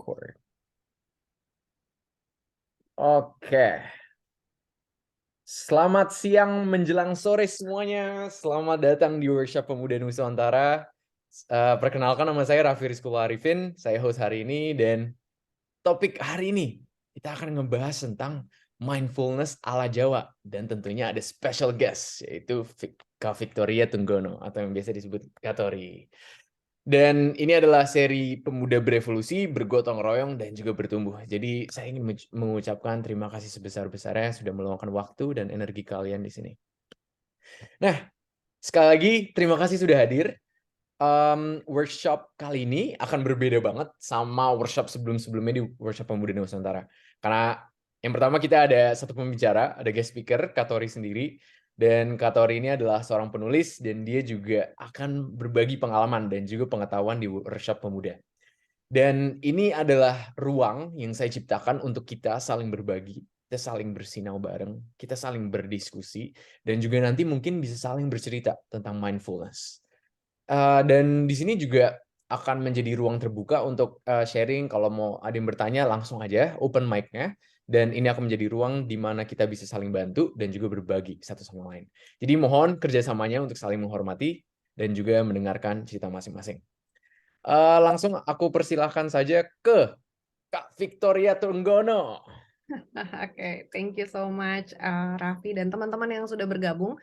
record. Oke. Selamat siang menjelang sore semuanya. Selamat datang di Workshop Pemuda Nusantara. Perkenalkan, nama saya Raffi Rizkul Arifin. Saya host hari ini, dan topik hari ini kita akan ngebahas tentang mindfulness ala Jawa. Dan tentunya ada special guest, yaitu Kak Victoria Tunggono, atau yang biasa disebut Katori. Dan ini adalah seri Pemuda Berevolusi, bergotong royong, dan juga bertumbuh. Jadi saya ingin mengucapkan terima kasih sebesar-besarnya sudah meluangkan waktu dan energi kalian di sini. Nah, sekali lagi terima kasih sudah hadir. Workshop kali ini akan berbeda banget sama workshop sebelum-sebelumnya di Workshop Pemuda Nusantara. Karena yang pertama kita ada satu pembicara, ada guest speaker, Katori sendiri. Dan Katori ini adalah seorang penulis, dan dia juga akan berbagi pengalaman dan juga pengetahuan di Workshop Pemuda. Dan ini adalah ruang yang saya ciptakan untuk kita saling berbagi, kita saling bersinau bareng, kita saling berdiskusi, dan juga nanti mungkin bisa saling bercerita tentang mindfulness. Dan di sini juga akan menjadi ruang terbuka untuk sharing. Kalau mau ada yang bertanya, langsung aja open mic-nya. Dan ini akan menjadi ruang di mana kita bisa saling bantu dan juga berbagi satu sama lain. Jadi mohon kerjasamanya untuk saling menghormati dan juga mendengarkan cerita masing-masing. Langsung aku persilahkan saja ke Kak Victoria Tunggono. Oke, thank you so much, Raffi dan teman-teman yang sudah bergabung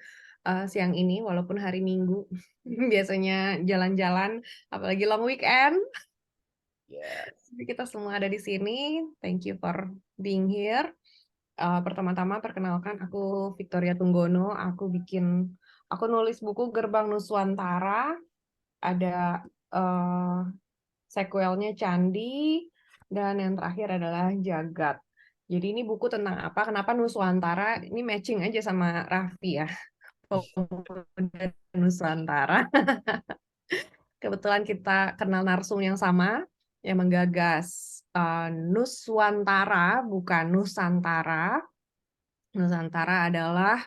siang ini, walaupun hari Minggu biasanya jalan-jalan, apalagi long weekend. Yes. Jadi kita semua ada di sini. Thank you for being here. Pertama-tama perkenalkan, aku Victoria Tunggono. Aku nulis buku Gerbang Nuswantara. Ada sequelnya Candi, dan yang terakhir adalah Jagat. Jadi ini buku tentang apa? Kenapa Nuswantara? Ini matching aja sama Raffi ya. Pemuda Nusantara. Kebetulan kita kenal narsum yang sama, yang menggagas Nuswantara, bukan Nusantara. Nusantara adalah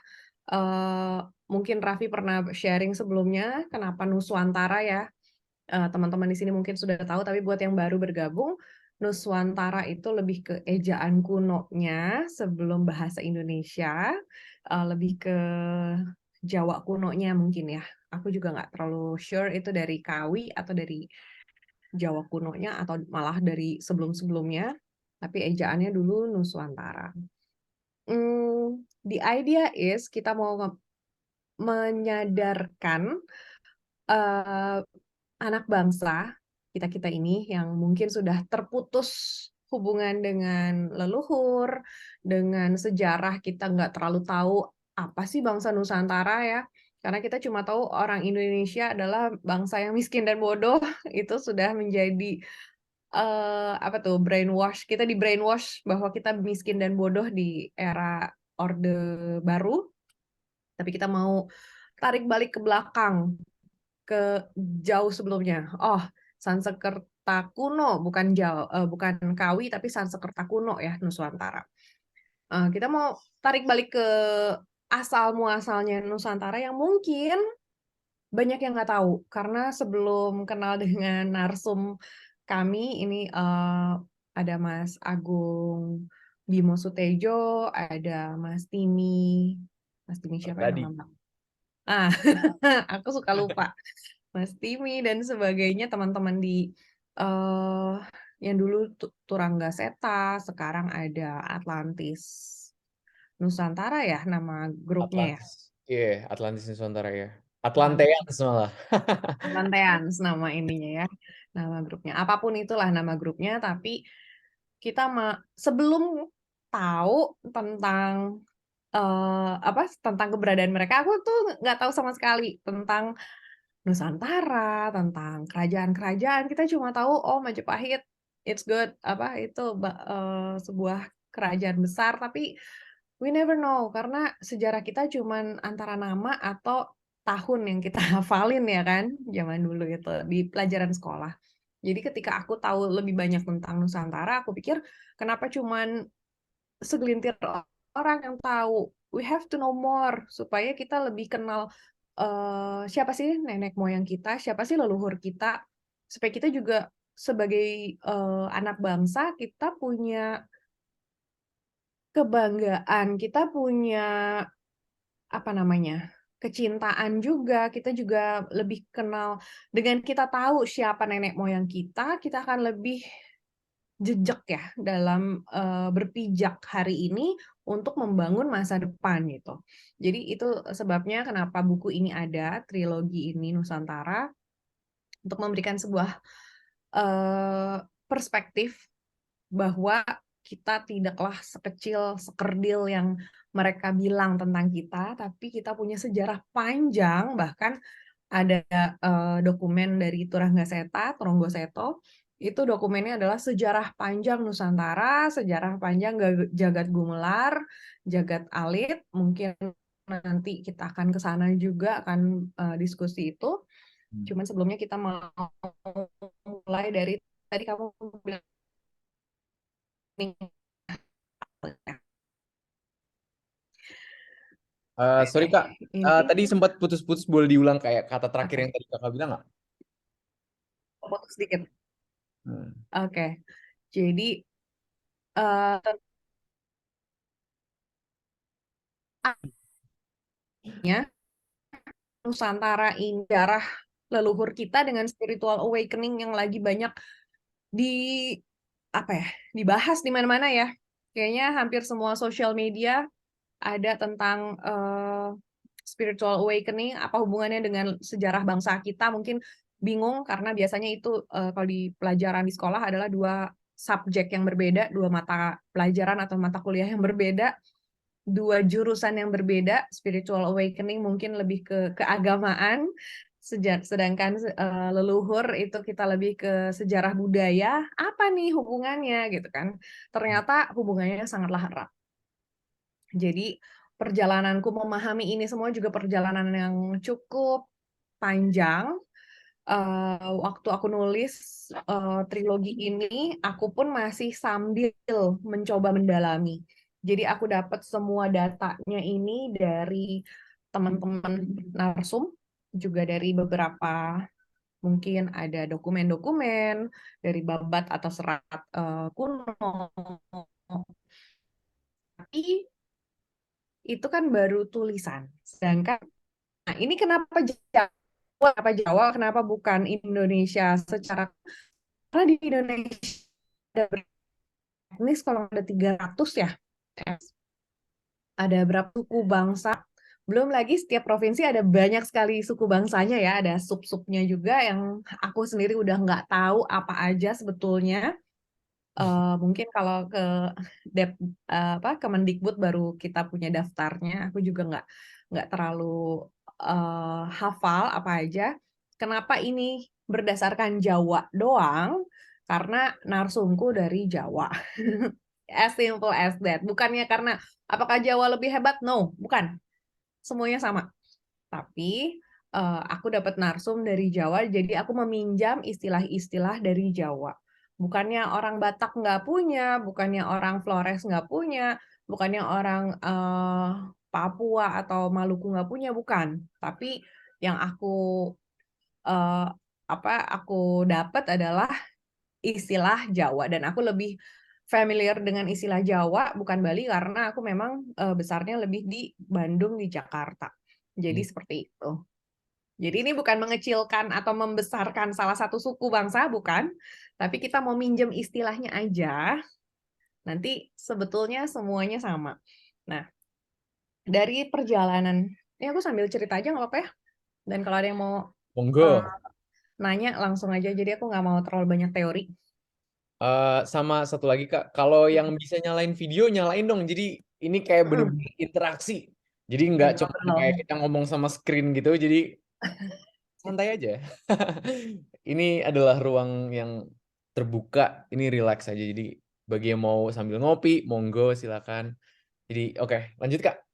mungkin Raffi pernah sharing sebelumnya kenapa Nuswantara ya. Teman-teman di sini mungkin sudah tahu, tapi buat yang baru bergabung, Nuswantara itu lebih ke ejaan kunonya sebelum bahasa Indonesia, lebih ke Jawa kunonya mungkin ya. Aku juga nggak terlalu sure itu dari Kawi atau dari Jawa kunonya atau malah dari sebelum-sebelumnya, tapi ejaannya dulu Nuswantara. The idea is kita mau menyadarkan anak bangsa, kita-kita ini yang mungkin sudah terputus hubungan dengan leluhur, dengan sejarah kita nggak terlalu tahu apa sih bangsa Nusantara ya. Karena kita cuma tahu orang Indonesia adalah bangsa yang miskin dan bodoh, itu sudah menjadi apa tuh, brainwash. Kita di brainwash bahwa kita miskin dan bodoh di era Orde Baru, tapi kita mau tarik balik ke belakang, ke jauh sebelumnya. Oh, Sansekerta kuno, bukan Kawi tapi Sansekerta kuno ya, Nuswantara. Kita mau tarik balik ke asal muasalnya Nusantara yang mungkin banyak yang nggak tahu, karena sebelum kenal dengan narsum kami ini, ada Mas Agung Bimo Sutejo, ada Mas Timi siapa ya Tadi. nama Mbak? Ah, aku suka lupa. Mas Timi dan sebagainya, teman-teman di yang dulu Turangga Seta, sekarang ada Atlantis Nusantara ya nama grupnya ya. Atlantis. Iya, Atlantis Nusantara ya. Atlantis Atlanteans malah. Atlanteans nama ininya ya, nama grupnya. Apapun itulah nama grupnya, tapi kita sebelum tahu tentang tentang keberadaan mereka, aku tuh nggak tahu sama sekali tentang Nusantara, tentang kerajaan-kerajaan. Kita cuma tahu, oh Majapahit, it's good, itu sebuah kerajaan besar, tapi we never know, karena sejarah kita cuman antara nama atau tahun yang kita hafalin ya kan, zaman dulu itu di pelajaran sekolah. Jadi ketika aku tahu lebih banyak tentang Nusantara, aku pikir kenapa cuman segelintir orang yang tahu. We have to know more supaya kita lebih kenal siapa sih nenek moyang kita, siapa sih leluhur kita, supaya kita juga sebagai anak bangsa kita punya kebanggaan, kita punya apa namanya, kecintaan juga, kita juga lebih kenal dengan kita tahu siapa nenek moyang kita akan lebih jejak ya dalam, berpijak hari ini untuk membangun masa depan gitu. Jadi itu sebabnya kenapa buku ini ada, trilogi ini Nusantara, untuk memberikan sebuah, perspektif bahwa kita tidaklah sekecil, sekerdil yang mereka bilang tentang kita, tapi kita punya sejarah panjang, bahkan ada, dokumen dari Turangga Tronggo Seto, itu dokumennya adalah sejarah panjang Nusantara, sejarah panjang Jagat Gumelar, Jagat Alit, mungkin nanti kita akan ke sana juga, akan, diskusi itu. Cuman sebelumnya kita mau mulai dari tadi kamu bilang nih, Sorry Kak, ini tadi sempat putus-putus, boleh diulang kayak kata terakhir yang oke, tadi Kakak bilang nggak? fokus sedikit. Hmm. Oke, jadi, eee, tentangnya Nusantara ini sejarah leluhur kita dengan spiritual awakening yang lagi banyak di apa ya, dibahas di mana-mana ya. Kayaknya hampir semua sosial media ada tentang, spiritual awakening, apa hubungannya dengan sejarah bangsa kita, mungkin bingung karena biasanya itu, kalau di pelajaran di sekolah adalah 2 subjek yang berbeda, 2 mata pelajaran atau mata kuliah yang berbeda, 2 jurusan yang berbeda, spiritual awakening mungkin lebih ke keagamaan, sedangkan, leluhur itu kita lebih ke sejarah budaya, apa nih hubungannya gitu kan. Ternyata hubungannya sangatlah erat. Jadi perjalananku memahami ini semua juga perjalanan yang cukup panjang. Waktu aku nulis, trilogi ini, aku pun masih sambil mencoba mendalami. Jadi aku dapat semua datanya ini dari teman-teman narsum, juga dari beberapa mungkin ada dokumen-dokumen, dari babat atau serat, kuno. Tapi itu kan baru tulisan. Sedangkan, nah ini kenapa Jawa, kenapa bukan Indonesia secara karena di Indonesia ada berapa etnis kalau ada 300 ya. Ada berapa suku bangsa. Belum lagi setiap provinsi ada banyak sekali suku bangsanya ya, ada sub-subnya juga yang aku sendiri udah nggak tahu apa aja sebetulnya. Mungkin kalau ke Kemendikbud baru kita punya daftarnya, aku juga nggak terlalu, hafal apa aja. Kenapa ini berdasarkan Jawa doang, karena narsumku dari Jawa. As simple as that. Bukannya karena apakah Jawa lebih hebat? No, bukan. Semuanya sama. Tapi, aku dapat narsum dari Jawa, jadi aku meminjam istilah-istilah dari Jawa. Bukannya orang Batak nggak punya, bukannya orang Flores nggak punya, bukannya orang, Papua atau Maluku nggak punya, bukan. Tapi yang eee, aku dapat adalah istilah Jawa dan aku lebih familiar dengan istilah Jawa, bukan Bali, karena aku memang, besarnya lebih di Bandung, di Jakarta. Jadi seperti itu. Jadi ini bukan mengecilkan atau membesarkan salah satu suku bangsa, bukan. Tapi kita mau minjem istilahnya aja, nanti sebetulnya semuanya sama. Nah, dari perjalanan ini aku sambil cerita aja nggak apa-apa ya? Dan kalau ada yang mau, eee, Monggo. nanya langsung aja, jadi aku nggak mau terlalu banyak teori. Sama satu lagi Kak, kalau yang bisa nyalain video, nyalain dong. Jadi ini kayak Mhm, bener-bener interaksi. Jadi nggak cuma kayak betul. kita ngomong sama screen gitu. Jadi santai aja. Ini adalah ruang yang terbuka. Ini relax aja. Jadi bagi yang mau sambil ngopi, monggo silakan. Jadi oke, lanjut Kak.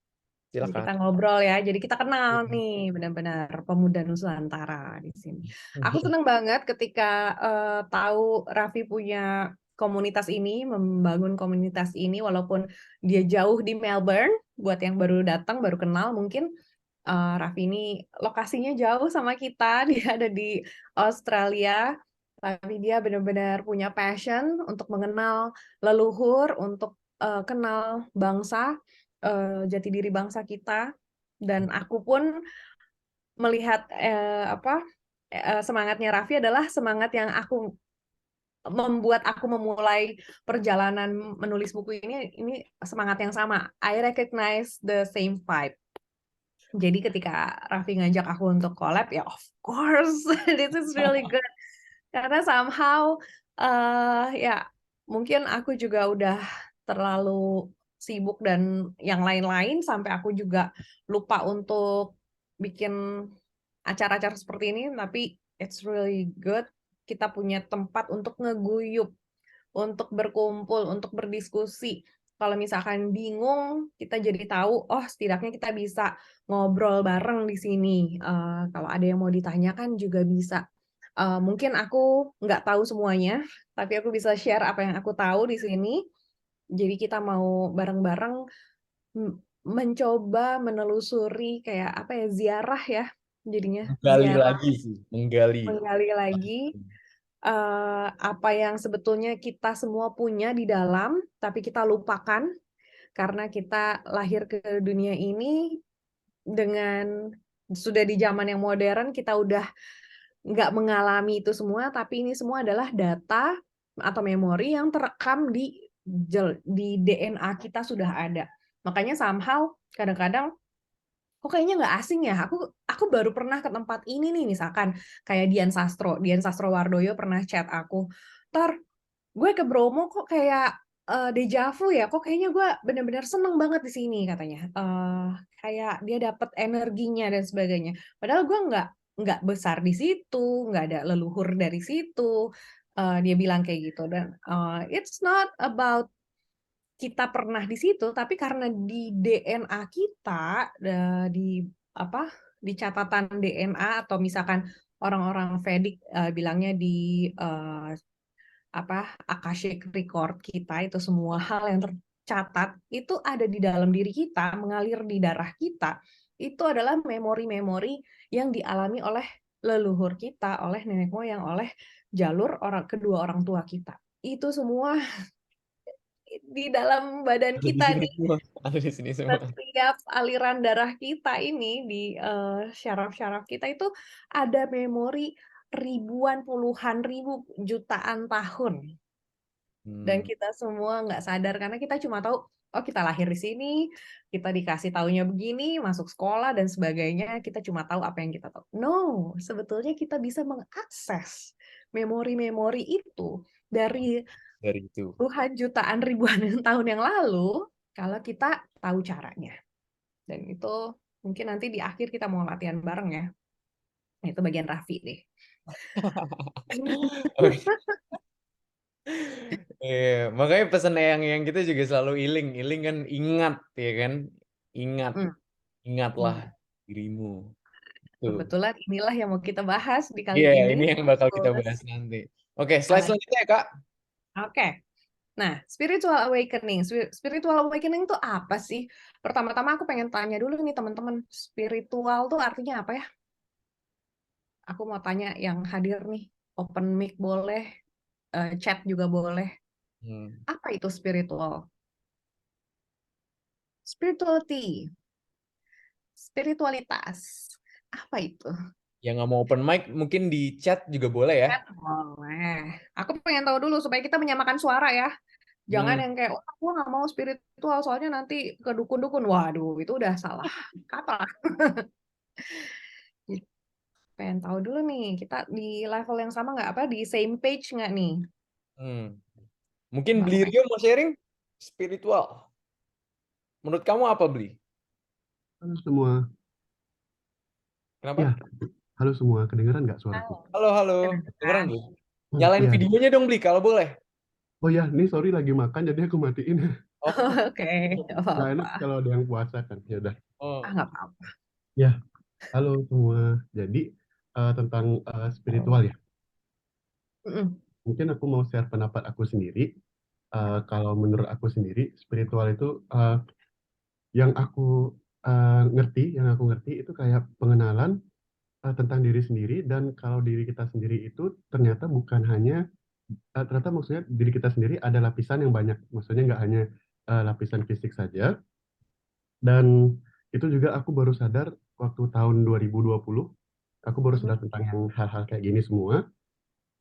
Jadi Silakan. kita ngobrol ya, jadi kita kenal nih benar-benar pemuda Nusantara di sini. Aku senang banget ketika, tahu Raffi punya komunitas ini, membangun komunitas ini walaupun dia jauh di Melbourne, buat yang baru datang, baru kenal mungkin, Raffi ini lokasinya jauh sama kita, dia ada di Australia, tapi dia benar-benar punya passion untuk mengenal leluhur, untuk kenal bangsa, jati diri bangsa kita. Dan aku pun melihat semangatnya Raffi adalah semangat yang membuat aku memulai perjalanan menulis buku ini semangat yang sama. I recognize the same vibe. Jadi ketika Raffi ngajak aku untuk collab, ya of course, this is really good. Karena somehow, ya mungkin aku juga udah terlalu sibuk dan yang lain-lain sampai aku juga lupa untuk bikin acara-acara seperti ini, tapi it's really good kita punya tempat untuk ngeguyup, untuk berkumpul, untuk berdiskusi. Kalau misalkan bingung, kita jadi tahu, oh setidaknya kita bisa ngobrol bareng di sini. Kalau ada yang mau ditanyakan juga bisa. Mungkin aku nggak tahu semuanya, tapi aku bisa share apa yang aku tahu di sini. Jadi kita mau bareng-bareng mencoba menelusuri kayak apa ya, ziarah ya, jadinya Menggali ziarah, lagi sih, menggali. menggali lagi apa yang sebetulnya kita semua punya di dalam, tapi kita lupakan karena kita lahir ke dunia ini dengan sudah di zaman yang modern, kita udah nggak mengalami itu semua, tapi ini semua adalah data atau memori yang terekam di DNA kita sudah ada. Makanya somehow kadang-kadang kok kayaknya nggak asing ya. Aku baru pernah ke tempat ini nih, misalkan kayak Dian Sastro Wardoyo pernah chat aku. Gue ke Bromo kok kayak deja vu ya, kok kayaknya gue benar-benar seneng banget di sini katanya. Kayak dia dapat energinya dan sebagainya. Padahal gue nggak besar di situ, nggak ada leluhur dari situ. Dia bilang kayak gitu dan it's not about kita pernah di situ, tapi karena di DNA kita di apa di catatan DNA atau misalkan orang-orang Vedic bilangnya di Akashic record kita itu semua hal yang tercatat itu ada di dalam diri kita, mengalir di darah kita. Itu adalah memori-memori yang dialami oleh leluhur kita, oleh nenek moyang, oleh jalur kedua orang tua kita. Itu semua di dalam badan Ada di kita sini nih. semua. Ada di sini semua. Setiap aliran darah kita ini di syaraf-syaraf kita itu ada memori ribuan, puluhan ribu, jutaan tahun. Dan kita semua nggak sadar karena kita cuma tahu, oh kita lahir di sini, kita dikasih taunya begini, masuk sekolah dan sebagainya, kita cuma tahu apa yang kita tahu. No, sebetulnya kita bisa mengakses memori-memori itu dari Dari itu. puluhan jutaan ribuan tahun yang lalu kalau kita tahu caranya. Dan itu mungkin nanti di akhir kita mau latihan bareng ya. Itu bagian Raffi deh. Oke. Makanya pesan yang kita juga selalu iling kan ingat ya kan, ingat, Hmm. ingatlah dirimu. Tuh. Kebetulan inilah yang mau kita bahas di kali Iya, ini. ini yang bakal kita bahas nanti. Oke, slide Oke. selanjutnya ya Kak. Nah, spiritual awakening. Spiritual awakening itu apa sih? Pertama-tama aku pengen tanya dulu nih teman-teman, spiritual tuh artinya apa ya? Aku mau tanya yang hadir nih, open mic boleh, chat juga boleh. Hmm. Apa itu spiritual? Spirituality, spiritualitas. Apa itu? Yang nggak mau open mic mungkin di chat juga boleh ya. Chat boleh. Aku pengen tahu dulu supaya kita menyamakan suara ya. Jangan Hmm. yang kayak, oh, aku nggak mau spiritual soalnya nanti ke dukun-dukun. Waduh, itu udah salah kata. Pengen tahu dulu nih, kita di level yang sama nggak? Apa di same page nggak nih? Hmm. Mungkin Coba aku Bli pengen. Rio mau sharing spiritual. Menurut kamu apa Bli? Halo semua. Kenapa? Ya, halo semua. Kedengeran nggak suaraku? Tahu. Halo, halo. Dengeran Kedengeran. Bli? Oh, Nyalain iya. videonya dong Bli kalau boleh. Oh ya, ini sorry lagi makan jadi aku matiin. Oh, Oke, nggak Nggak apa-apa. enak kalau ada yang puasa kan. Ya udah. oh. Nggak apa-apa. Ya, halo semua. Jadi tentang spiritual ya. Mm-mm. Mungkin aku mau share pendapat aku sendiri. Kalau menurut aku sendiri, spiritual itu yang aku ngerti itu kayak pengenalan tentang diri sendiri, dan kalau diri kita sendiri itu ternyata bukan hanya ternyata maksudnya diri kita sendiri ada lapisan yang banyak, maksudnya nggak hanya lapisan fisik saja. Dan itu juga aku baru sadar waktu tahun 2020, aku baru Mhm. sadar tentang yang hal-hal kayak gini semua.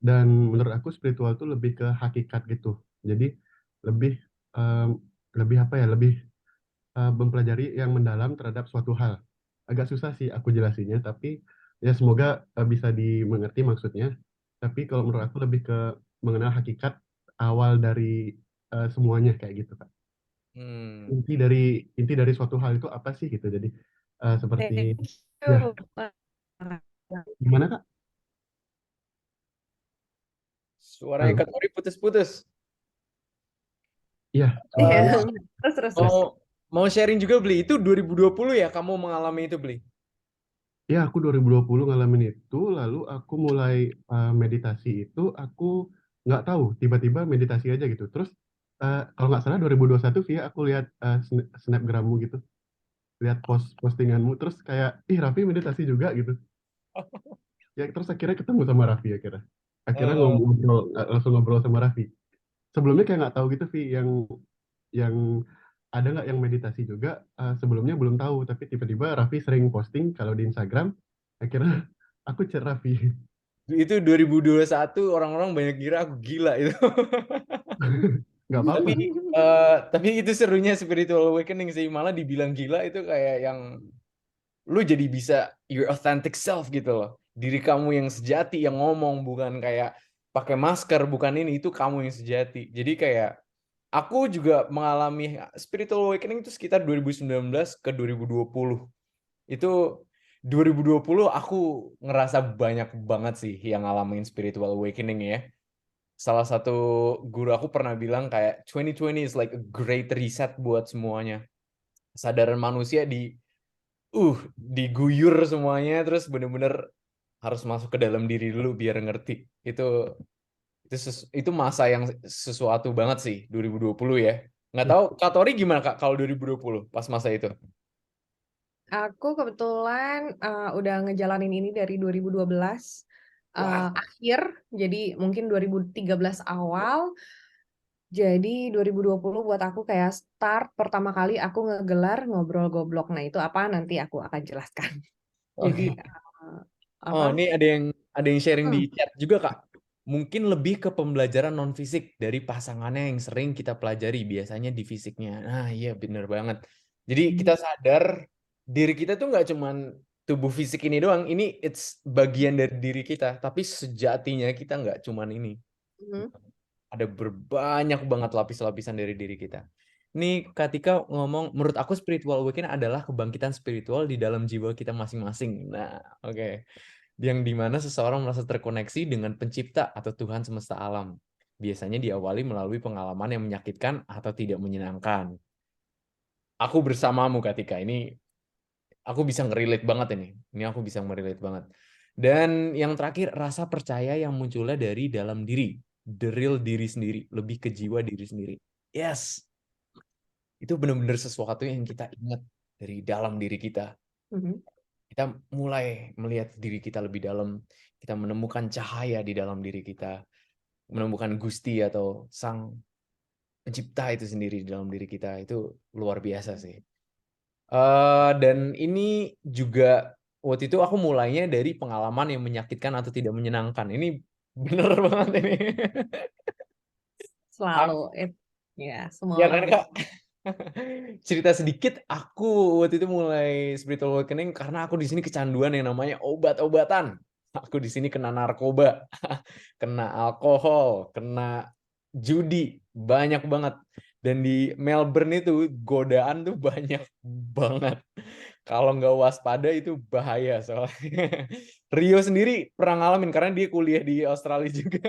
Dan menurut aku spiritual itu lebih ke hakikat gitu. Jadi lebih em, lebih apa ya, lebih mempelajari yang mendalam terhadap suatu hal. Agak susah sih aku jelasinnya, tapi ya semoga bisa dimengerti maksudnya. Tapi kalau menurut aku lebih ke mengenal hakikat awal dari semuanya kayak gitu, Kak. Hmm. Inti dari suatu hal itu apa sih gitu. Jadi seperti Thank ya, you. gimana Kak? Suaranya Halo? Kak Tori putus-putus. Iya, Iya. sebentar. Eh, Terus. Ya. mau sharing juga Beli. Itu 2020 ya kamu mengalami itu Beli? Ya, aku 2020 ngalamin itu, lalu aku mulai meditasi itu, aku nggak tahu, tiba-tiba meditasi aja gitu. Terus, kalau nggak salah 2021, Via, aku lihat snapgrammu gitu, lihat postinganmu, terus kayak, ih Raffi meditasi juga gitu. Ya, terus akhirnya ketemu sama Raffi akhirnya. Akhirnya Eh, langsung ngobrol sama Raffi. Sebelumnya kayak nggak tahu gitu, Vi, yang ada nggak yang meditasi juga, sebelumnya belum tahu, tapi tiba-tiba Raffi sering posting kalau di Instagram, akhirnya aku chat Raffi. itu 2021 orang-orang banyak kira aku gila itu. Nggak apa-apa. Tapi itu serunya spiritual awakening sih. Malah dibilang gila itu kayak yang lu jadi bisa your authentic self gitu loh. Diri kamu yang sejati yang ngomong, bukan kayak pakai masker, bukan ini, itu kamu yang sejati. Jadi kayak aku juga mengalami spiritual awakening itu sekitar 2019 ke 2020. Itu 2020 aku ngerasa banyak banget sih yang ngalamin spiritual awakening ya. Salah satu guru aku pernah bilang kayak 2020 is like a great reset buat semuanya. Kesadaran manusia diguyur semuanya, terus bener-bener harus masuk ke dalam diri dulu biar ngerti. Itu masa yang sesuatu banget sih 2020 ya. Nggak tahu Kak Tori gimana Kak kalau 2020 pas masa itu? Aku kebetulan udah ngejalanin ini dari 2012 Wah, akhir, jadi mungkin 2013 awal. Jadi 2020 buat aku kayak start pertama kali aku ngegelar ngobrol goblok. Nah, itu apa nanti aku akan jelaskan. Jadi oke. Oh, apa? ini ada yang sharing di Hmm. chat juga, Kak. Mungkin lebih ke pembelajaran non fisik dari pasangannya yang sering kita pelajari biasanya di fisiknya. Nah, iya bener banget. Jadi kita sadar diri kita tuh nggak cuman tubuh fisik ini doang. Ini it's bagian dari diri kita, tapi sejatinya kita nggak cuman ini. Mhm. Ada berbanyak banget lapis-lapisan dari diri kita. Ini ketika ngomong, menurut aku spiritual awakening adalah kebangkitan spiritual di dalam jiwa kita masing-masing. Nah, oke. Yang dimana seseorang merasa terkoneksi dengan pencipta atau Tuhan semesta alam. Biasanya diawali melalui pengalaman yang menyakitkan atau tidak menyenangkan. Aku bersamamu ketika ini, aku bisa ngerelate banget ini. Ini aku bisa ngerelate banget. Dan yang terakhir, rasa percaya yang munculnya dari dalam diri. The real diri sendiri. Lebih ke jiwa diri sendiri. Yes, itu benar-benar sesuatu yang kita ingat dari dalam diri kita. Mhm. Kita mulai melihat diri kita lebih dalam. Kita menemukan cahaya di dalam diri kita. Menemukan Gusti atau Sang Pencipta itu sendiri di dalam diri kita. Itu luar biasa sih. Dan ini juga waktu itu aku mulainya dari pengalaman yang menyakitkan atau tidak menyenangkan. Ini bener banget ini. Selalu ya semua Ya orang kan gitu. Kak? Cerita sedikit, aku waktu itu mulai spiritual awakening karena aku di sini kecanduan yang namanya obat-obatan. Aku di sini kena narkoba, kena alkohol, kena judi, banyak banget. Dan di Melbourne itu godaan tuh banyak banget. Kalau nggak waspada itu bahaya soalnya. Rio sendiri pernah ngalamin karena dia kuliah di Australia juga.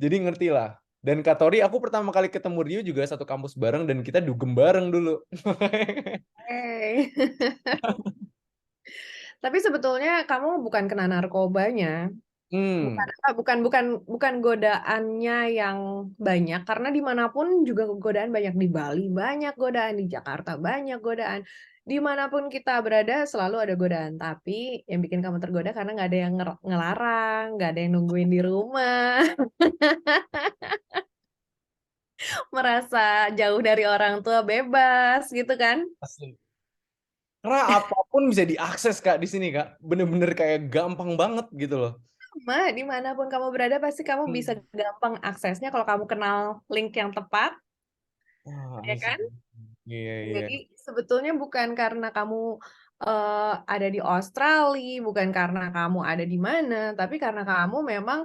Jadi ngerti lah. Dan Kak Tori, aku pertama kali ketemu Rio juga satu kampus bareng dan kita dugem bareng dulu. Hey. Tapi sebetulnya kamu bukan kena narkobanya. Hmm. Bukan godaannya yang banyak, karena dimanapun juga godaan banyak. Di Bali banyak godaan, di Jakarta banyak godaan. Dimanapun kita berada selalu ada godaan. Tapi yang bikin kamu tergoda karena nggak ada yang ngelarang, nggak ada yang nungguin di rumah, merasa jauh dari orang tua bebas gitu kan? Asli. Karena apapun bisa diakses Kak di sini Kak. Bener-bener kayak gampang banget gitu loh. Dimanapun kamu berada pasti kamu bisa gampang aksesnya kalau kamu kenal link yang tepat, Wah, ya kan? iya, iya. Jadi sebetulnya bukan karena kamu ada di Australia, bukan karena kamu ada di mana, tapi karena kamu memang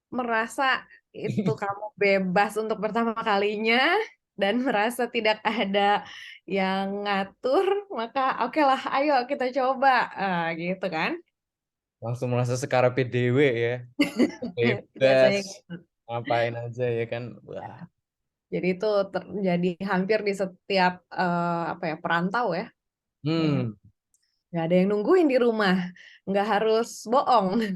merasa itu kamu bebas untuk pertama kalinya dan merasa tidak ada yang ngatur, maka oke lah, ayo kita coba, gitu kan? Langsung merasa sekara PDW ya. Biasanya Bebas. gitu. Ngapain aja ya kan. Wah. Jadi itu terjadi hampir di setiap apa ya, perantau ya. Hmm. Nggak ada yang nungguin di rumah, nggak harus bohong,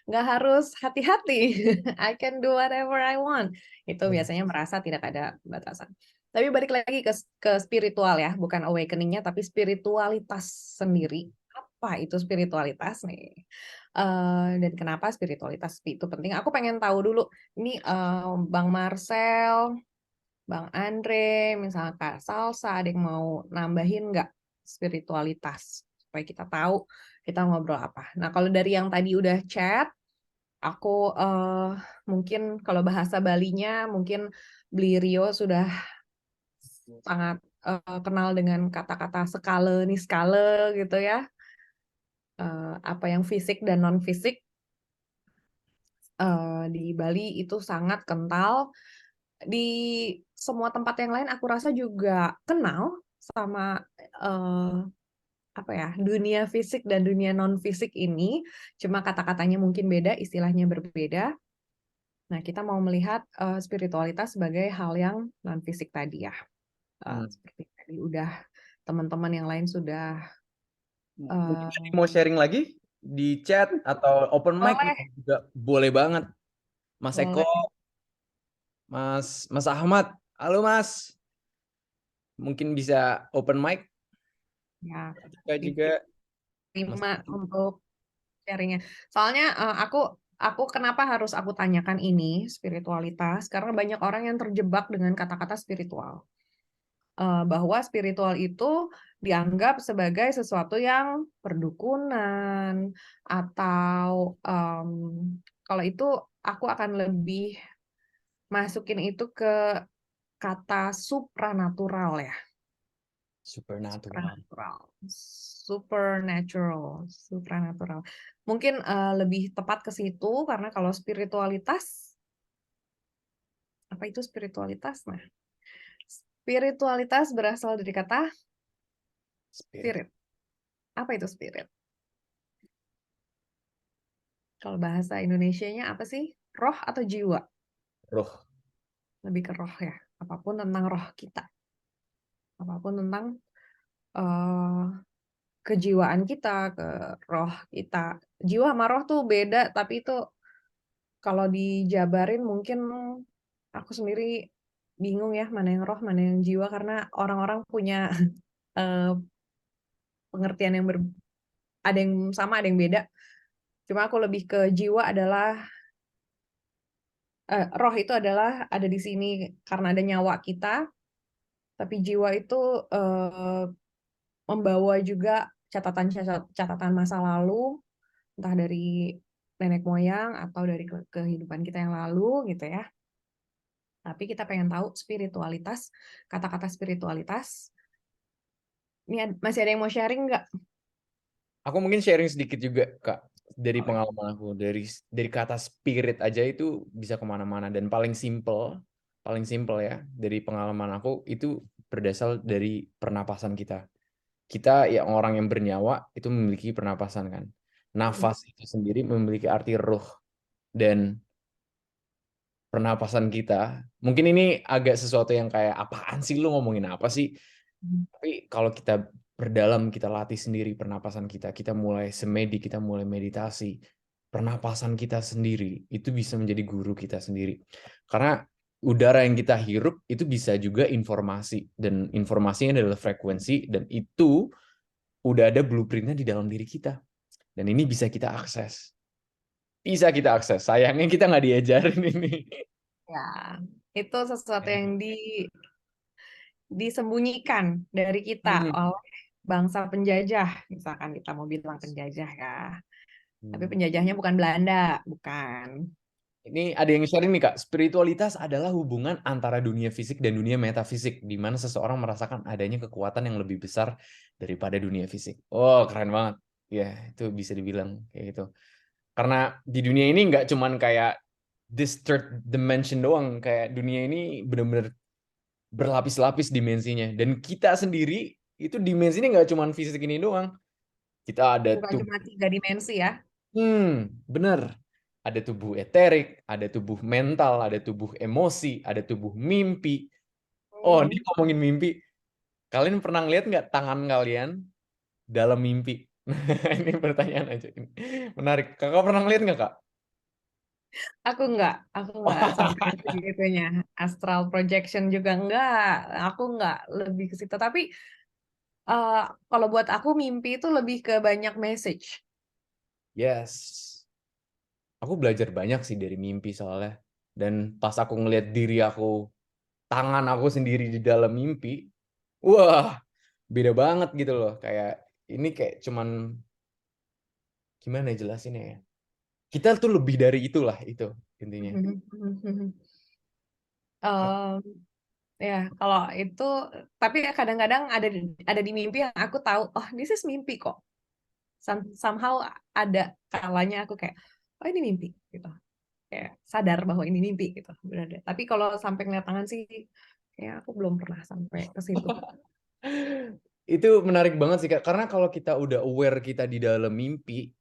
nggak harus hati-hati. I can do whatever I want. Itu biasanya merasa tidak ada batasan. Tapi balik lagi ke spiritual ya, bukan awakening-nya, tapi spiritualitas sendiri. Apa itu spiritualitas nih? Dan kenapa spiritualitas itu penting? Aku pengen tahu dulu. Ini Bang Marcel, Bang Andre, misalnya Kak Salsa, ada yang mau nambahin nggak spiritualitas? Supaya kita tahu kita ngobrol apa. Nah, kalau dari yang tadi udah chat, aku mungkin kalau bahasa Balinya, mungkin Blirio sudah sangat kenal dengan kata-kata skala niskala gitu ya. Apa yang fisik dan non-fisik di Bali itu sangat kental. Di semua tempat yang lain aku rasa juga kenal sama apa ya, dunia fisik dan dunia non fisik ini, cuma kata-katanya mungkin beda, istilahnya berbeda. Nah, kita mau melihat spiritualitas sebagai hal yang non fisik tadi ya. Seperti tadi udah teman-teman yang lain sudah Mungkin ada yang mau sharing lagi di chat atau open mic boleh, juga boleh banget. Mas Eko, boleh Mas Ahmad. Halo Mas. Mungkin bisa open mic. ya, Kita juga Mas. diterima untuk sharingnya. Soalnya aku kenapa harus aku tanyakan ini spiritualitas, karena banyak orang yang terjebak dengan kata-kata spiritual. Bahwa spiritual itu dianggap sebagai sesuatu yang perdukunan, atau kalau itu aku akan lebih masukin itu ke kata supranatural ya. Supernatural. Supernatural. Mungkin lebih tepat ke situ, karena kalau spiritualitas, apa itu spiritualitas? Nah, spiritualitas berasal dari kata Spirit. spirit. Apa itu spirit? Kalau bahasa Indonesianya apa sih? Roh atau jiwa? Roh. Lebih ke roh ya. Apapun tentang roh kita. Apapun tentang uh, kejiwaan kita, ke roh kita. Jiwa sama roh tuh beda, tapi itu kalau dijabarin mungkin aku sendiri bingung ya, mana yang roh, mana yang jiwa, karena orang-orang punya pengertian yang ada yang sama, ada yang beda. Cuma aku lebih ke jiwa adalah roh itu adalah ada di sini karena ada nyawa kita, tapi jiwa itu membawa juga catatan masa lalu, entah dari nenek moyang atau dari kehidupan kita yang lalu gitu ya. Tapi kita pengen tahu spiritualitas, kata-kata spiritualitas. Ini masih ada yang mau sharing nggak? Aku mungkin sharing sedikit juga Kak. Dari pengalaman aku. Dari kata spirit aja itu bisa kemana-mana. Dan paling simple ya. Dari pengalaman aku itu berdasar dari pernapasan kita. Kita yang orang yang bernyawa itu memiliki pernapasan kan. Nafas itu sendiri memiliki arti ruh. Dan pernapasan kita, mungkin ini agak sesuatu yang kayak apaan sih lu ngomongin apa sih? Tapi kalau kita berdalam, kita latih sendiri pernapasan kita mulai semedi, kita mulai meditasi, pernapasan kita sendiri itu bisa menjadi guru kita sendiri. Karena udara yang kita hirup itu bisa juga informasi, dan informasinya adalah frekuensi, dan itu udah ada blueprintnya di dalam diri kita. Dan ini bisa kita akses. Bisa kita akses. Sayangnya kita nggak diajarin ini. Ya, itu sesuatu yang disembunyikan dari kita oleh bangsa penjajah, misalkan kita mau bilang penjajah ya. Tapi penjajahnya bukan Belanda, bukan. Ini ada yang sharing nih Kak, spiritualitas adalah hubungan antara dunia fisik dan dunia metafisik, di mana seseorang merasakan adanya kekuatan yang lebih besar daripada dunia fisik. Oh, keren banget. Ya, itu bisa dibilang kayak gitu. Karena di dunia ini nggak cuman kayak this third dimension doang, kayak dunia ini benar-benar berlapis-lapis dimensinya. Dan kita sendiri itu dimensinya nggak cuman fisik ini doang. Kita ada Bukan tuh, cuma 3 dimensi ya. bener. Ada tubuh eterik, ada tubuh mental, ada tubuh emosi, ada tubuh mimpi. Oh, ini ngomongin mimpi. Kalian pernah lihat nggak tangan kalian dalam mimpi? Ini pertanyaan aja. Menarik. Kakak pernah lihat nggak, Kak? Aku nggak sampai segitunya. Astral projection juga aku nggak lebih ke situ. Tapi kalau buat aku mimpi itu lebih ke banyak message. Yes. Aku belajar banyak sih dari mimpi soalnya. Dan pas aku ngelihat diri aku, tangan aku sendiri di dalam mimpi, wah, beda banget gitu loh. Kayak ini kayak cuman gimana ya jelasinnya ya? Kita tuh lebih dari itulah itu intinya. Em, ya kalau itu, tapi kadang-kadang ada di mimpi yang aku tahu, oh this is mimpi kok. Somehow ada kalanya aku kayak, oh ini mimpi gitu. Kayak sadar bahwa ini mimpi gitu. Berada. Tapi kalau sampai ngeliat tangan sih, kayak aku belum pernah sampai ke situ. Itu menarik banget sih Kak, karena kalau kita udah aware kita di dalam mimpi,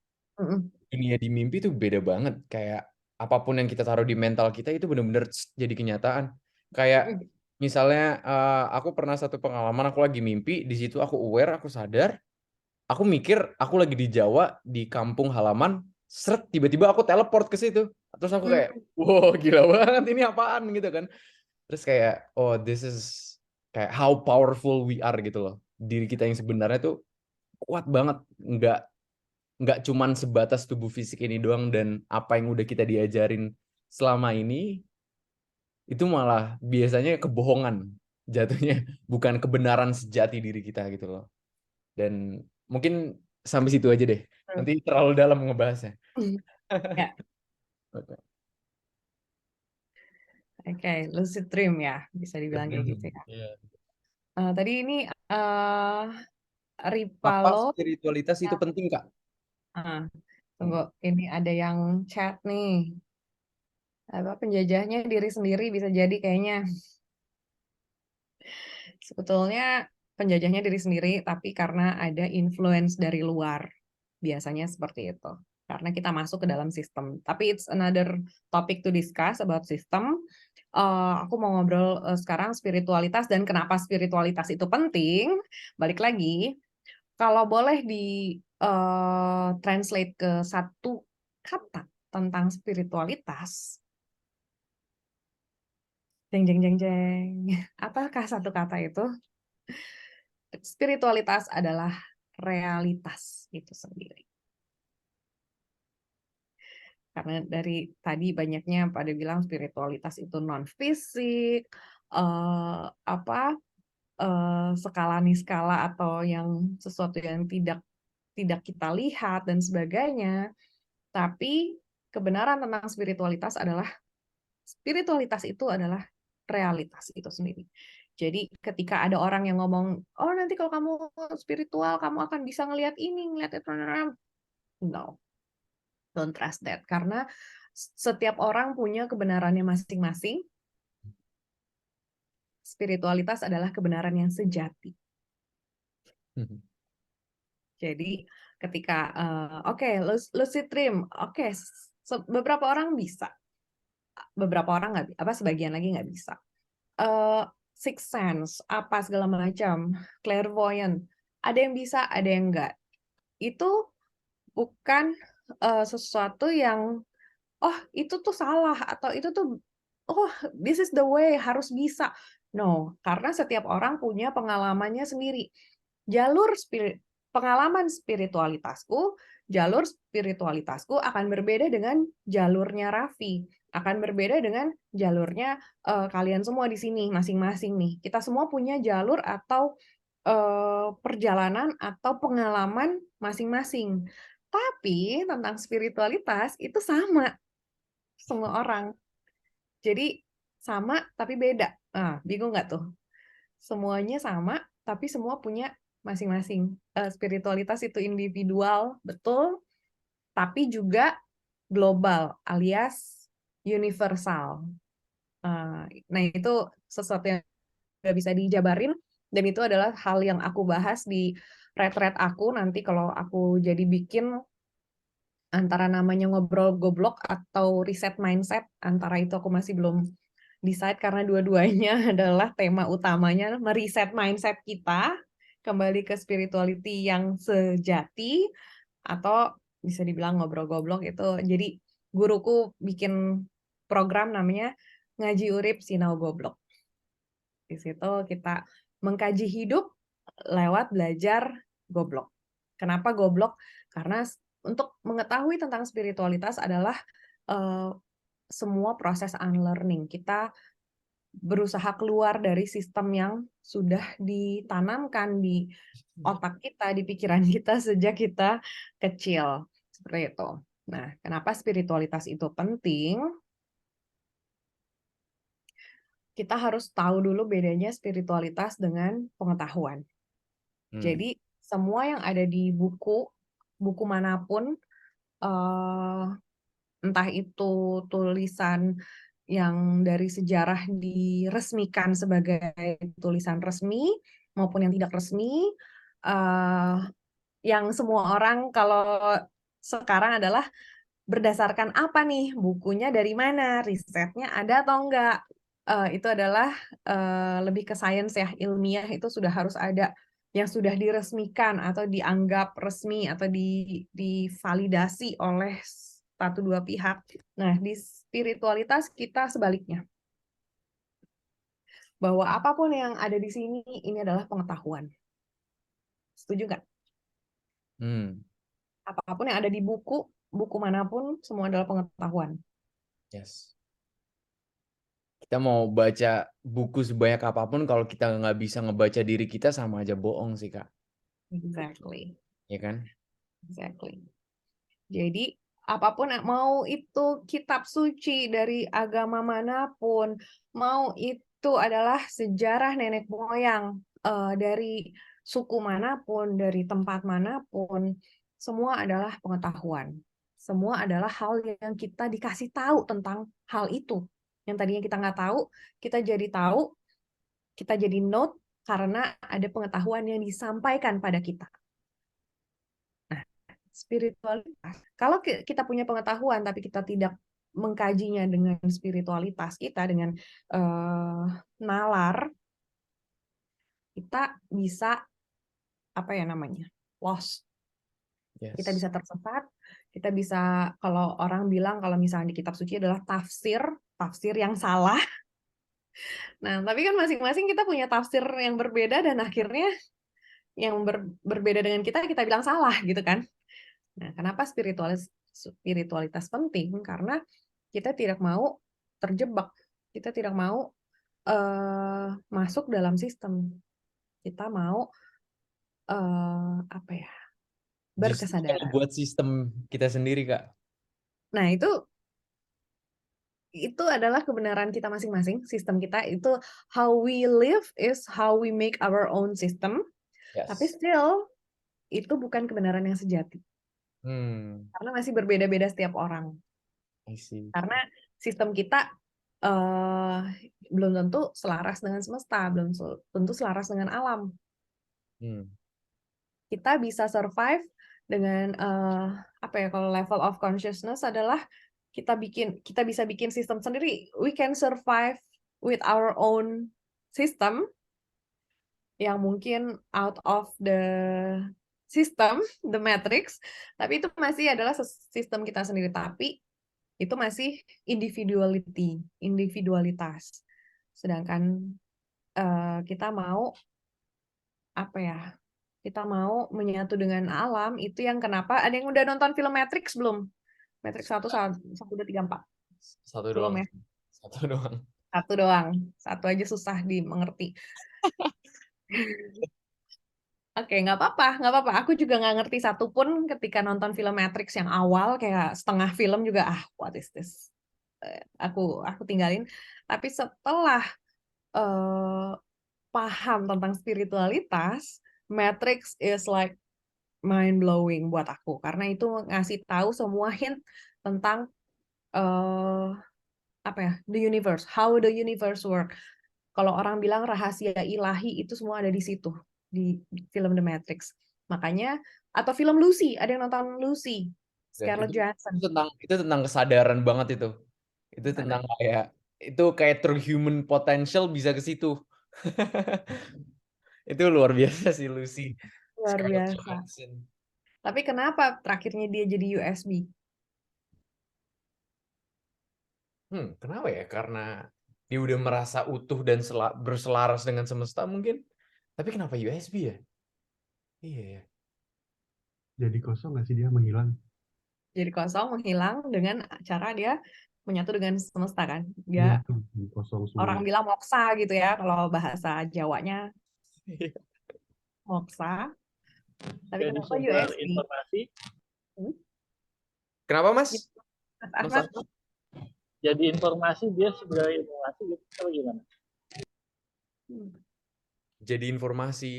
dunia di mimpi tuh beda banget. Kayak apapun yang kita taruh di mental kita itu benar-benar jadi kenyataan. Kayak misalnya aku pernah satu pengalaman, aku lagi mimpi, di situ aku aware, aku sadar, aku mikir aku lagi di Jawa, di kampung halaman, seret tiba-tiba aku teleport ke situ. Terus aku kayak, wow gila banget ini apaan gitu kan. Terus kayak, oh this is kayak how powerful we are gitu loh. Diri kita yang sebenarnya tuh kuat banget, nggak cuman sebatas tubuh fisik ini doang, dan apa yang udah kita diajarin selama ini itu malah biasanya kebohongan jatuhnya, bukan kebenaran sejati diri kita gitu loh. Dan mungkin sampai situ aja deh, nanti terlalu dalam ngebahasnya. Ya. Oke, lucid dream ya, bisa dibilang kayak gitu ya. Tadi ini Apa Ripalo, spiritualitas itu penting Kak? tunggu, ini ada yang chat nih. Apa penjajahnya diri sendiri bisa jadi kayaknya. Sebetulnya penjajahnya diri sendiri, tapi karena ada influence dari luar. Biasanya seperti itu. Karena kita masuk ke dalam sistem. Tapi it's another topic to discuss about system. Aku mau ngobrol sekarang spiritualitas dan kenapa spiritualitas itu penting. Balik lagi, kalau boleh di translate ke satu kata tentang spiritualitas, jeng jeng jeng jeng. Apakah satu kata itu? Spiritualitas adalah realitas itu sendiri. Karena dari tadi banyaknya pada bilang spiritualitas itu non fisik, skala niskala atau yang sesuatu yang tidak kita lihat dan sebagainya. Tapi kebenaran tentang spiritualitas itu adalah realitas itu sendiri. Jadi ketika ada orang yang ngomong, oh nanti kalau kamu spiritual, kamu akan bisa ngelihat ini, ngelihat itu. No, don't trust that. Karena setiap orang punya kebenarannya masing-masing. Spiritualitas adalah kebenaran yang sejati. Jadi ketika, lucid dream, beberapa orang bisa. Beberapa orang nggak, sebagian lagi nggak bisa. Sixth sense, apa segala macam, clairvoyant, ada yang bisa, ada yang enggak. Itu bukan sesuatu yang itu tuh salah atau itu tuh this is the way, harus bisa. No, karena setiap orang punya pengalamannya sendiri. Pengalaman jalur spiritualitasku akan berbeda dengan jalurnya Raffi, akan berbeda dengan jalurnya kalian semua di sini masing-masing nih. Kita semua punya jalur atau perjalanan atau pengalaman masing-masing. Tapi tentang spiritualitas itu sama semua orang. Jadi sama tapi beda. Bingung nggak tuh? Semuanya sama tapi semua punya masing-masing. Spiritualitas itu individual, betul, tapi juga global alias universal. Nah, itu sesuatu yang nggak bisa dijabarin, dan itu adalah hal yang aku bahas di retret aku nanti kalau aku jadi bikin antara namanya ngobrol goblok atau reset mindset, antara itu aku masih belum decide karena dua-duanya adalah tema utamanya mereset mindset kita kembali ke spirituality yang sejati, atau bisa dibilang ngobrol goblok itu. Jadi guruku bikin program namanya Ngaji Urip Sinau Goblok. Di situ kita mengkaji hidup lewat belajar goblok. Kenapa goblok? Karena untuk mengetahui tentang spiritualitas adalah semua proses unlearning. Kita berusaha keluar dari sistem yang sudah ditanamkan di otak kita, di pikiran kita sejak kita kecil. Seperti itu. Nah, kenapa spiritualitas itu penting? Kita harus tahu dulu bedanya spiritualitas dengan pengetahuan. Jadi, semua yang ada di buku manapun, entah itu tulisan yang dari sejarah diresmikan sebagai tulisan resmi maupun yang tidak resmi, yang semua orang kalau sekarang adalah berdasarkan apa nih, bukunya dari mana, risetnya ada atau enggak. Itu adalah lebih ke sains ya, ilmiah itu sudah harus ada yang sudah diresmikan atau dianggap resmi atau divalidasi oleh satu dua pihak. Nah, di spiritualitas kita sebaliknya. Bahwa apapun yang ada di sini, ini adalah pengetahuan. Setuju nggak? Apapun yang ada di buku manapun, semua adalah pengetahuan. Yes. Kita mau baca buku sebanyak apapun, kalau kita nggak bisa ngebaca diri kita, sama aja bohong sih, Kak. Exactly. Ya kan? Exactly. Jadi, apapun, mau itu kitab suci dari agama manapun, mau itu adalah sejarah nenek moyang dari suku manapun, dari tempat manapun, semua adalah pengetahuan. Semua adalah hal yang kita dikasih tahu tentang hal itu. Yang tadinya kita nggak tahu, kita jadi tahu, kita jadi note karena ada pengetahuan yang disampaikan pada kita. Nah, spiritualitas, kalau kita punya pengetahuan tapi kita tidak mengkajinya dengan spiritualitas kita, dengan nalar, kita bisa lost. Yes. Kita bisa tersesat, kita bisa, kalau orang bilang kalau misalnya di kitab suci adalah tafsir yang salah. Nah, tapi kan masing-masing kita punya tafsir yang berbeda dan akhirnya yang berbeda dengan kita bilang salah gitu kan. Nah, kenapa spiritualitas penting? Karena kita tidak mau terjebak, kita tidak mau masuk dalam sistem. Kita mau berkesadaran. Buat sistem kita sendiri, Kak. Nah, itu adalah kebenaran kita masing-masing. Sistem kita itu, how we live is how we make our own system. Yes. Tapi still itu bukan kebenaran yang sejati. Karena masih berbeda-beda setiap orang. I see. Karena sistem kita belum tentu selaras dengan semesta, belum tentu selaras dengan alam. Kita bisa survive dengan kalau level of consciousness adalah kita bisa bikin sistem sendiri. We can survive with our own system yang mungkin out of the sistem The Matrix, tapi itu masih adalah sistem kita sendiri, tapi itu masih individualitas. Sedangkan kita mau apa ya? Kita mau menyatu dengan alam, itu yang kenapa ada yang udah nonton film Matrix belum? Matrix 1 2 3 4. Satu Belum doang. ya? Satu doang. Satu doang. Satu aja susah dimengerti. Oke, nggak apa-apa. Aku juga nggak ngerti satupun ketika nonton film Matrix yang awal, kayak setengah film juga, what is this? Aku tinggalin. Tapi setelah paham tentang spiritualitas, Matrix is like mind blowing buat aku, karena itu ngasih tahu semua hint tentang apa ya, the universe, how the universe work. Kalau orang bilang rahasia ilahi itu semua ada di situ, di film The Matrix. Makanya, atau film Lucy, ada yang nonton Lucy, Scarlett Johansson. Itu tentang kesadaran banget itu. Itu tentang kayak true human potential bisa ke situ. Itu luar biasa sih Lucy. Luar Scarlett biasa. Johansson. Tapi kenapa terakhirnya dia jadi USB? Kenapa ya? Karena dia udah merasa utuh dan berselaras dengan semesta mungkin. Tapi kenapa USB ya? Iya ya. Jadi kosong nggak sih dia menghilang? Jadi kosong, menghilang dengan cara dia menyatu dengan semesta kan. Iya Dia tuh, kosong semua. orang bilang moksa gitu ya, kalau bahasa Jawanya Iya. moksa. Tapi Jadi kenapa sumber USB? informasi. Kenapa Mas? Mas Mas Ahmad, Ahmad? Jadi informasi dia sebagai informasi gitu atau gimana? Jadi informasi.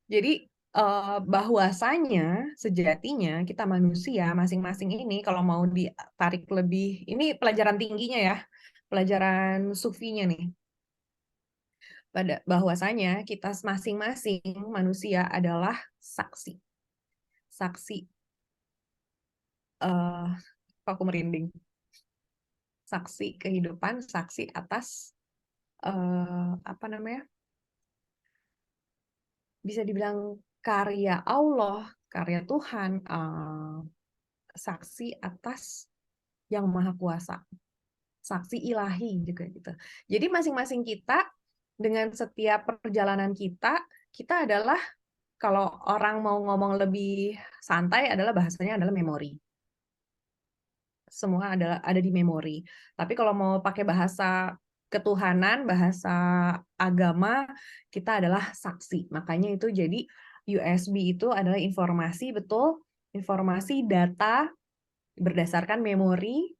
Jadi bahwasanya sejatinya kita manusia masing-masing ini, kalau mau ditarik lebih, ini pelajaran tingginya ya, pelajaran sufinya nih. Bahwasanya kita masing-masing manusia adalah saksi. Saksi. Kok aku merinding. Saksi kehidupan, saksi atas apa namanya? Bisa dibilang karya Allah, karya Tuhan, saksi atas yang maha kuasa, saksi ilahi juga gitu. Jadi masing-masing kita dengan setiap perjalanan kita adalah, kalau orang mau ngomong lebih santai, adalah bahasanya adalah memori. Semua ada di memori. Tapi kalau mau pakai bahasa ketuhanan, bahasa agama, kita adalah saksi. Makanya itu jadi USB itu adalah informasi, betul, informasi data berdasarkan memori.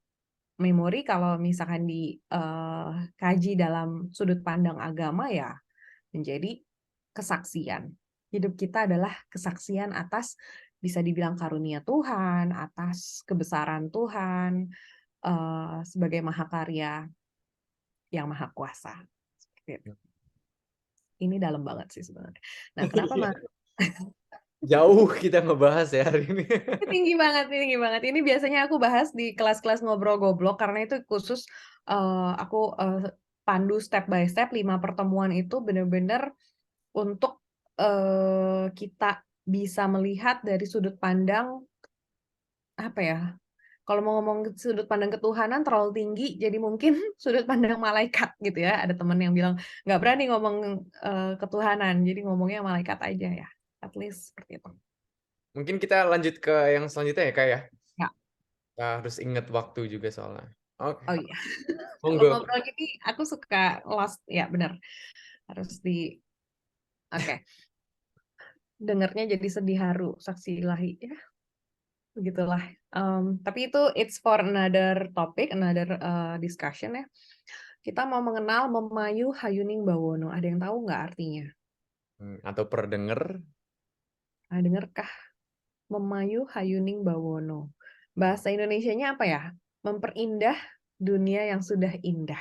Memori kalau misalkan dikaji dalam sudut pandang agama ya menjadi kesaksian. Hidup kita adalah kesaksian atas, bisa dibilang karunia Tuhan, atas kebesaran Tuhan, sebagai mahakarya yang maha kuasa. Ini dalam banget sih sebenarnya. Nah, kenapa Jauh kita ngebahas ya hari ini. tinggi banget. Ini biasanya aku bahas di kelas-kelas ngobrol goblok, karena itu khusus aku pandu step by step 5 pertemuan itu benar-benar untuk kita bisa melihat dari sudut pandang, apa ya, kalau mau ngomong sudut pandang ketuhanan terlalu tinggi, jadi mungkin sudut pandang malaikat gitu ya. Ada teman yang bilang nggak berani ngomong ketuhanan, jadi ngomongnya malaikat aja ya. At least seperti itu. Mungkin kita lanjut ke yang selanjutnya ya Kak ya. Ya. Harus ingat waktu juga soalnya. Oke. Oh iya. Kalau Monggo. ngobrol gini aku suka lost, ya benar. Harus Oke. Dengarnya jadi sedih haru, saksi ilahi ya. Begitulah. Tapi itu it's for another topic, another discussion ya. Kita mau mengenal Memayu Hayuning Bawono. Ada yang tahu nggak artinya? Atau pernah denger? Dengarkah? Memayu Hayuning Bawono. Bahasa Indonesianya apa ya? Memperindah dunia yang sudah indah.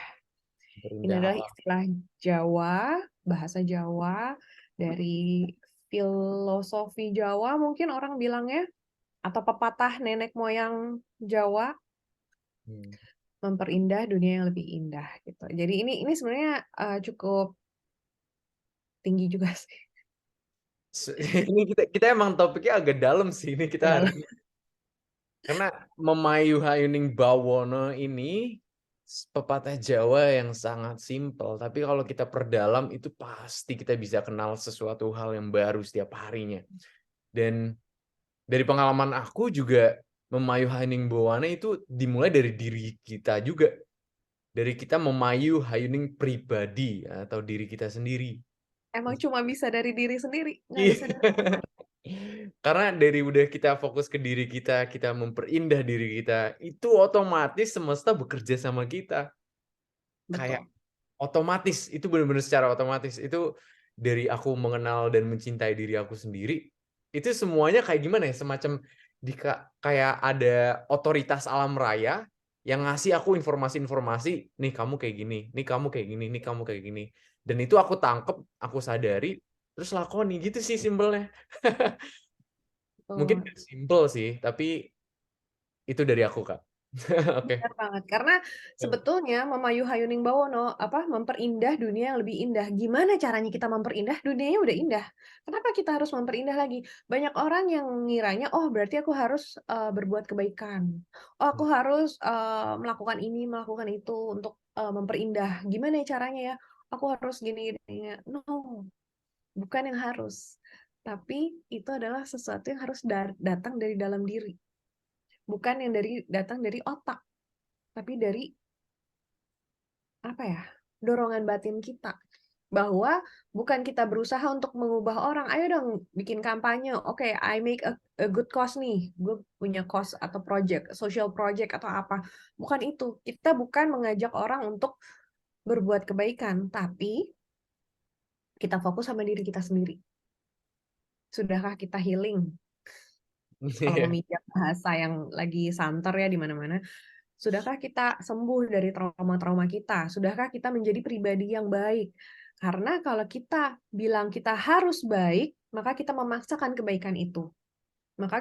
Ini adalah istilah Jawa, bahasa Jawa, dari filosofi Jawa mungkin orang bilangnya, atau pepatah nenek moyang Jawa, memperindah dunia yang lebih indah gitu. Jadi ini sebenarnya cukup tinggi juga sih. Ini kita emang topiknya agak dalam sih ini kita hari Dalam. ini. Karena memayu hayuning bawono ini pepatah Jawa yang sangat simpel, tapi kalau kita perdalam itu pasti kita bisa kenal sesuatu hal yang baru setiap harinya. Dan dari pengalaman aku juga memayu hayuning bawana itu dimulai dari diri kita juga. Dari kita memayu hayuning pribadi atau diri kita sendiri. Emang cuma bisa dari diri sendiri, nggak Iya. bisa dari Karena dari udah kita fokus ke diri kita memperindah diri kita, itu otomatis semesta bekerja sama kita. Kayak betul. otomatis, itu benar-benar secara otomatis. Itu dari aku mengenal dan mencintai diri aku sendiri, itu semuanya kayak gimana ya? Semacam kayak ada otoritas alam raya yang ngasih aku informasi-informasi, nih kamu kayak gini, nih kamu kayak gini, nih kamu kayak gini. Dan itu aku tangkep, aku sadari, terus lakoni gitu sih simpelnya. Mungkin Betul. gak simple sih, tapi itu dari aku, Kak. Oke. Benar banget. Karena sebetulnya memayu hayuning bawono memperindah dunia yang lebih indah. Gimana caranya kita memperindah? Dunianya udah indah. Kenapa kita harus memperindah lagi? Banyak orang yang ngiranya, oh berarti aku harus berbuat kebaikan. Oh aku harus melakukan ini, melakukan itu untuk memperindah. Gimana caranya ya? Aku harus gini, gini. No, bukan yang harus. Tapi itu adalah sesuatu yang harus datang dari dalam diri. Bukan yang datang dari otak. Tapi dari dorongan batin kita, bahwa bukan kita berusaha untuk mengubah orang, ayo dong bikin kampanye, oke, I make a good cause nih, gue punya cause atau project, social project atau apa, bukan itu, kita bukan mengajak orang untuk berbuat kebaikan, tapi kita fokus sama diri kita sendiri. Sudahkah kita healing? Kalau memijak bahasa yang lagi santer ya di mana-mana, sudahkah kita sembuh dari trauma-trauma kita? Sudahkah kita menjadi pribadi yang baik? Karena kalau kita bilang kita harus baik, maka kita memaksakan kebaikan itu. Maka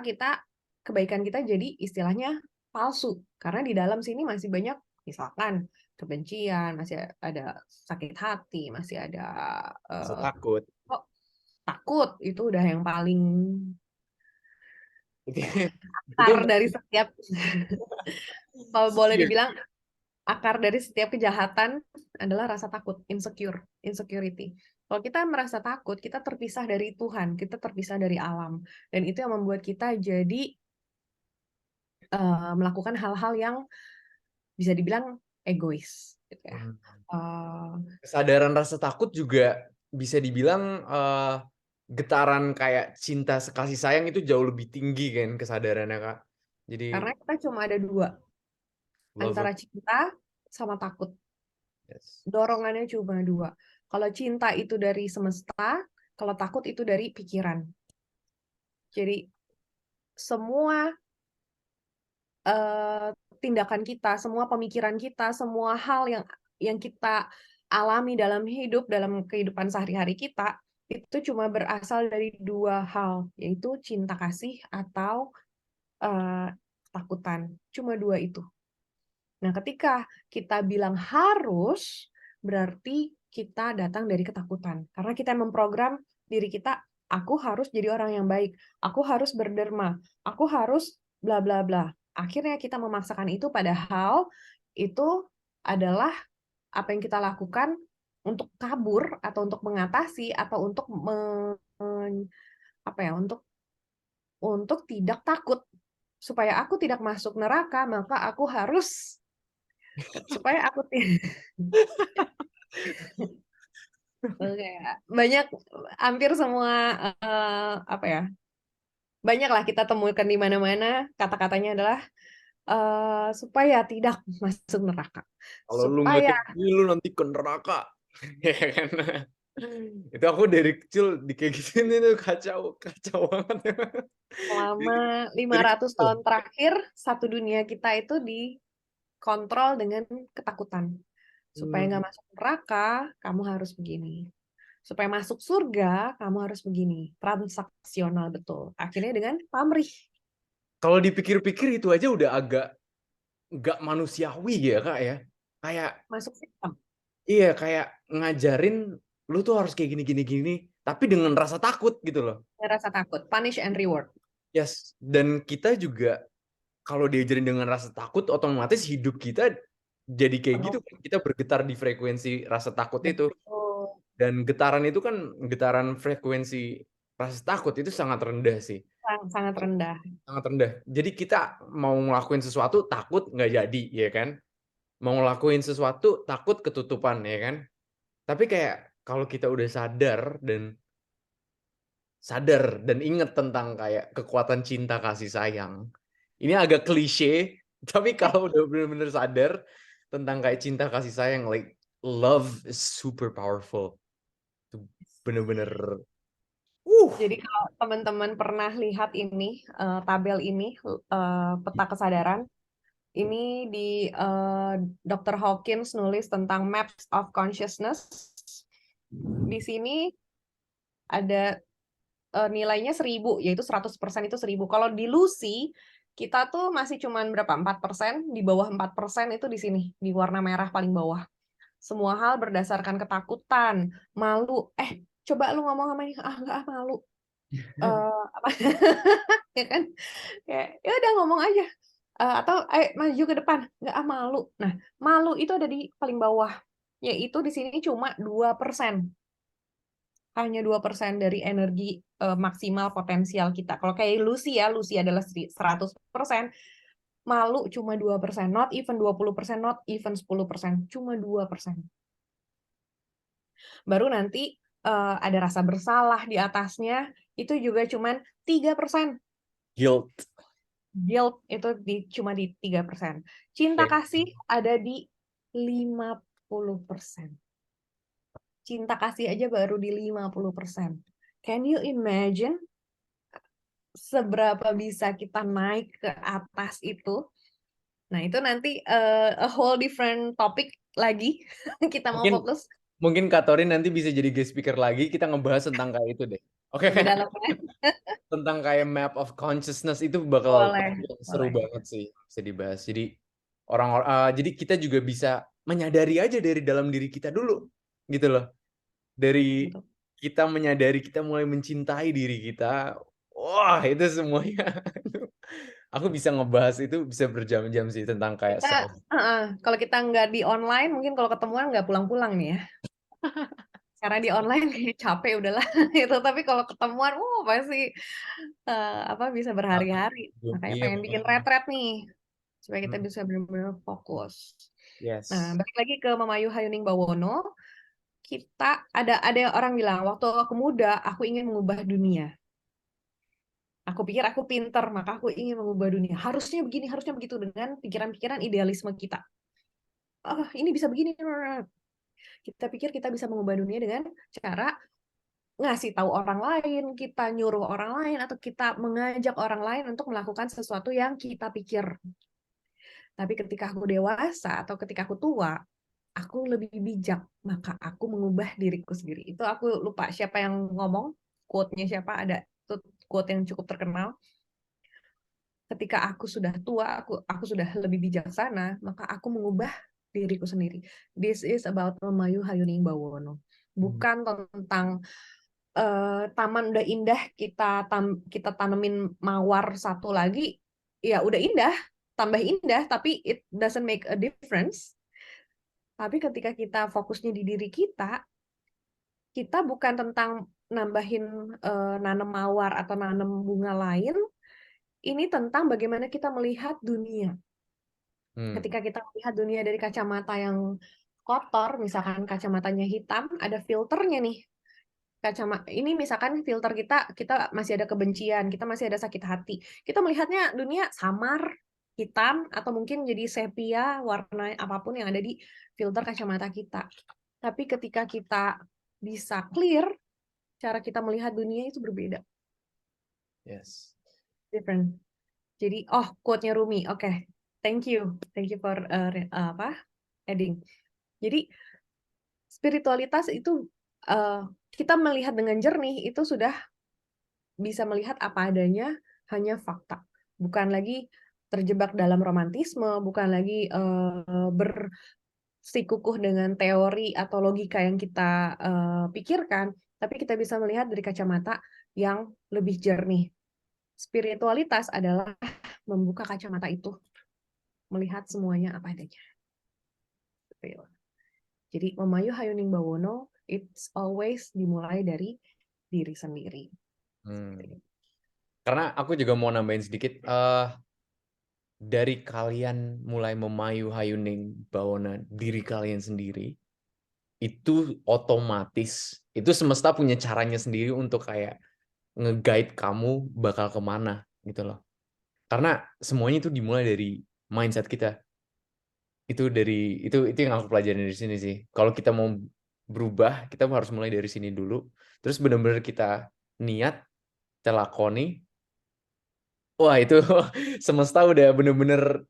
kebaikan kita jadi istilahnya palsu. Karena di dalam sini masih banyak, misalkan kebencian, masih ada sakit hati, masih ada Rasa takut. takut. Itu udah yang paling Itu akar dari setiap, kalau boleh Iya. dibilang, akar dari setiap kejahatan adalah rasa takut, insecurity. Kalau kita merasa takut, kita terpisah dari Tuhan, kita terpisah dari alam. Dan itu yang membuat kita jadi melakukan hal-hal yang bisa dibilang egois. Gitu ya. Kesadaran rasa takut juga bisa dibilang getaran kayak cinta kasih sayang itu jauh lebih tinggi kan kesadarannya, Kak. Jadi Karena kita cuma ada dua, antara cinta sama takut. Yes. Dorongannya cuma dua. Kalau cinta itu dari semesta, kalau takut itu dari pikiran. Jadi semua tindakan kita, semua pemikiran kita, semua hal yang kita alami dalam hidup, dalam kehidupan sehari-hari kita, itu cuma berasal dari dua hal, yaitu cinta kasih atau ketakutan. Cuma dua itu. Nah, ketika kita bilang harus, berarti kita datang dari ketakutan. Karena kita memprogram diri kita, aku harus jadi orang yang baik, aku harus berderma, aku harus bla bla bla. Akhirnya kita memaksakan itu, padahal itu adalah apa yang kita lakukan untuk kabur atau untuk mengatasi atau untuk untuk tidak takut. Supaya aku tidak masuk neraka, maka aku harus supaya aku banyak, hampir semua banyaklah kita temukan di mana-mana, kata-katanya adalah supaya tidak masuk neraka. Kalau lu nggak Supaya kayak gini, lu nanti ke neraka. Ya kan? Itu aku dari kecil kayak gini tuh kacau banget. selama 500 tahun terakhir, satu dunia kita itu dikontrol dengan ketakutan. Supaya nggak masuk neraka, kamu harus begini. Supaya masuk surga, kamu harus begini. Transaksional betul. Akhirnya dengan pamrih. Kalau dipikir-pikir itu aja udah agak nggak manusiawi ya, Kak ya. Kayak Masuk sistem. iya, kayak ngajarin lu tuh harus kayak gini. tapi dengan rasa takut gitu loh. Rasa takut, punish and reward. Yes, dan kita juga kalau diajarin dengan rasa takut, otomatis hidup kita jadi kayak gitu. Kita bergetar di frekuensi rasa takut itu. Betul. Dan getaran itu kan, getaran frekuensi rasa takut itu sangat rendah sih. Sangat rendah. Sangat rendah. Jadi kita mau ngelakuin sesuatu takut nggak jadi, ya kan? Mau ngelakuin sesuatu takut ketutupan, ya kan? Tapi kayak kalau kita udah sadar dan inget tentang kayak kekuatan cinta kasih sayang. Ini agak klise, tapi kalau udah bener-bener sadar tentang kayak cinta kasih sayang, like love is super powerful. Itu bener-bener Jadi kalau teman-teman pernah lihat ini tabel ini peta kesadaran, ini di Dr. Hawkins nulis tentang maps of consciousness. Di sini ada nilainya 1000, yaitu 100% itu 1000. Kalau di Lucy, kita tuh masih cuman berapa? 4%, di bawah 4% itu di sini, di warna merah paling bawah. Semua hal berdasarkan ketakutan, malu. Coba lu ngomong sama ini, enggak malu. Apa? Ya kan? Ya udah ngomong aja. Atau maju ke depan, enggak malu. Nah, malu itu ada di paling bawah. Yaitu di sini cuma 2%. Hanya 2% dari energi maksimal potensial kita. Kalau kayak Lucy ya, Lucy adalah 100%, malu cuma 2%, not even 20%, not even 10%, cuma 2%. Baru nanti ada rasa bersalah di atasnya, itu juga cuma 3%. guilt. Guilt itu cuma di 3%. Cinta kasih ada di 50%. Cinta kasih aja baru di 50%. Can you imagine seberapa bisa kita naik ke atas itu? Nah, itu nanti a whole different topic lagi. Kita mau fokus. Mungkin Kak Torin nanti bisa jadi guest speaker lagi, kita ngebahas tentang kayak itu deh. Oke. Lebih dalam ya. Tentang kayak map of consciousness itu bakal seru boleh. banget sih, bisa dibahas. Jadi jadi kita juga bisa menyadari aja dari dalam diri kita dulu, gitu loh. Dari kita menyadari, kita mulai mencintai diri kita. Wah, itu semuanya. Aku bisa ngebahas itu bisa berjam-jam sih tentang kayak self. Kalau kita nggak di online, mungkin kalau ketemuan nggak pulang-pulang nih ya. Karena di online kayak capek udahlah itu. Tapi kalau ketemuan, pasti bisa berhari-hari. Makanya pengen bikin retret nih supaya kita bisa benar-benar fokus. Yes. Nah, balik lagi ke Mamayu Hayuning Bawono. Kita ada orang bilang, waktu aku muda, aku ingin mengubah dunia. Aku pikir aku pinter, maka aku ingin mengubah dunia. Harusnya begini, harusnya begitu, dengan pikiran-pikiran idealisme kita. Ini bisa begini. Kita pikir kita bisa mengubah dunia dengan cara ngasih tahu orang lain, kita nyuruh orang lain, atau kita mengajak orang lain untuk melakukan sesuatu yang kita pikir. Tapi ketika aku dewasa atau ketika aku tua, aku lebih bijak, maka aku mengubah diriku sendiri. Itu aku lupa siapa yang ngomong, quote-nya siapa, ada itu quote yang cukup terkenal. Ketika aku sudah tua, aku sudah lebih bijaksana, maka aku mengubah diriku sendiri. This is about Mamayu Hayuning Bawono. Bukan tentang taman udah indah, kita tanemin mawar satu lagi, ya udah indah, tambah indah, tapi it doesn't make a difference. Tapi ketika kita fokusnya di diri kita bukan tentang nambahin nanam mawar atau nanam bunga lain, ini tentang bagaimana kita melihat dunia. Ketika kita melihat dunia dari kacamata yang kotor, misalkan kacamatanya hitam, ada filternya nih. Kacamata ini misalkan filter kita masih ada kebencian, kita masih ada sakit hati. Kita melihatnya dunia samar, hitam, atau mungkin jadi sepia, warna apapun yang ada di filter kacamata kita. Tapi ketika kita bisa clear, cara kita melihat dunia itu berbeda. Yes. Different. Jadi, quote-nya Rumi. Oke. Thank you for adding. Jadi spiritualitas itu kita melihat dengan jernih, itu sudah bisa melihat apa adanya, hanya fakta. Bukan lagi terjebak dalam romantisme, bukan lagi bersikukuh dengan teori atau logika yang kita pikirkan, tapi kita bisa melihat dari kacamata yang lebih jernih. Spiritualitas adalah membuka kacamata itu, melihat semuanya apa adanya. Jadi Memayu Hayuning Bawono, it's always dimulai dari diri sendiri. Karena aku juga mau nambahin sedikit, dari kalian mulai memayu hayuning bawana diri kalian sendiri, itu otomatis, itu semesta punya caranya sendiri untuk kayak nge-guide kamu bakal kemana gitu loh. Karena semuanya itu dimulai dari mindset kita. Itu yang aku pelajarin dari sini sih. Kalau kita mau berubah, kita harus mulai dari sini dulu. Terus benar-benar kita niat, kita lakoni. Wah, itu semesta udah bener-bener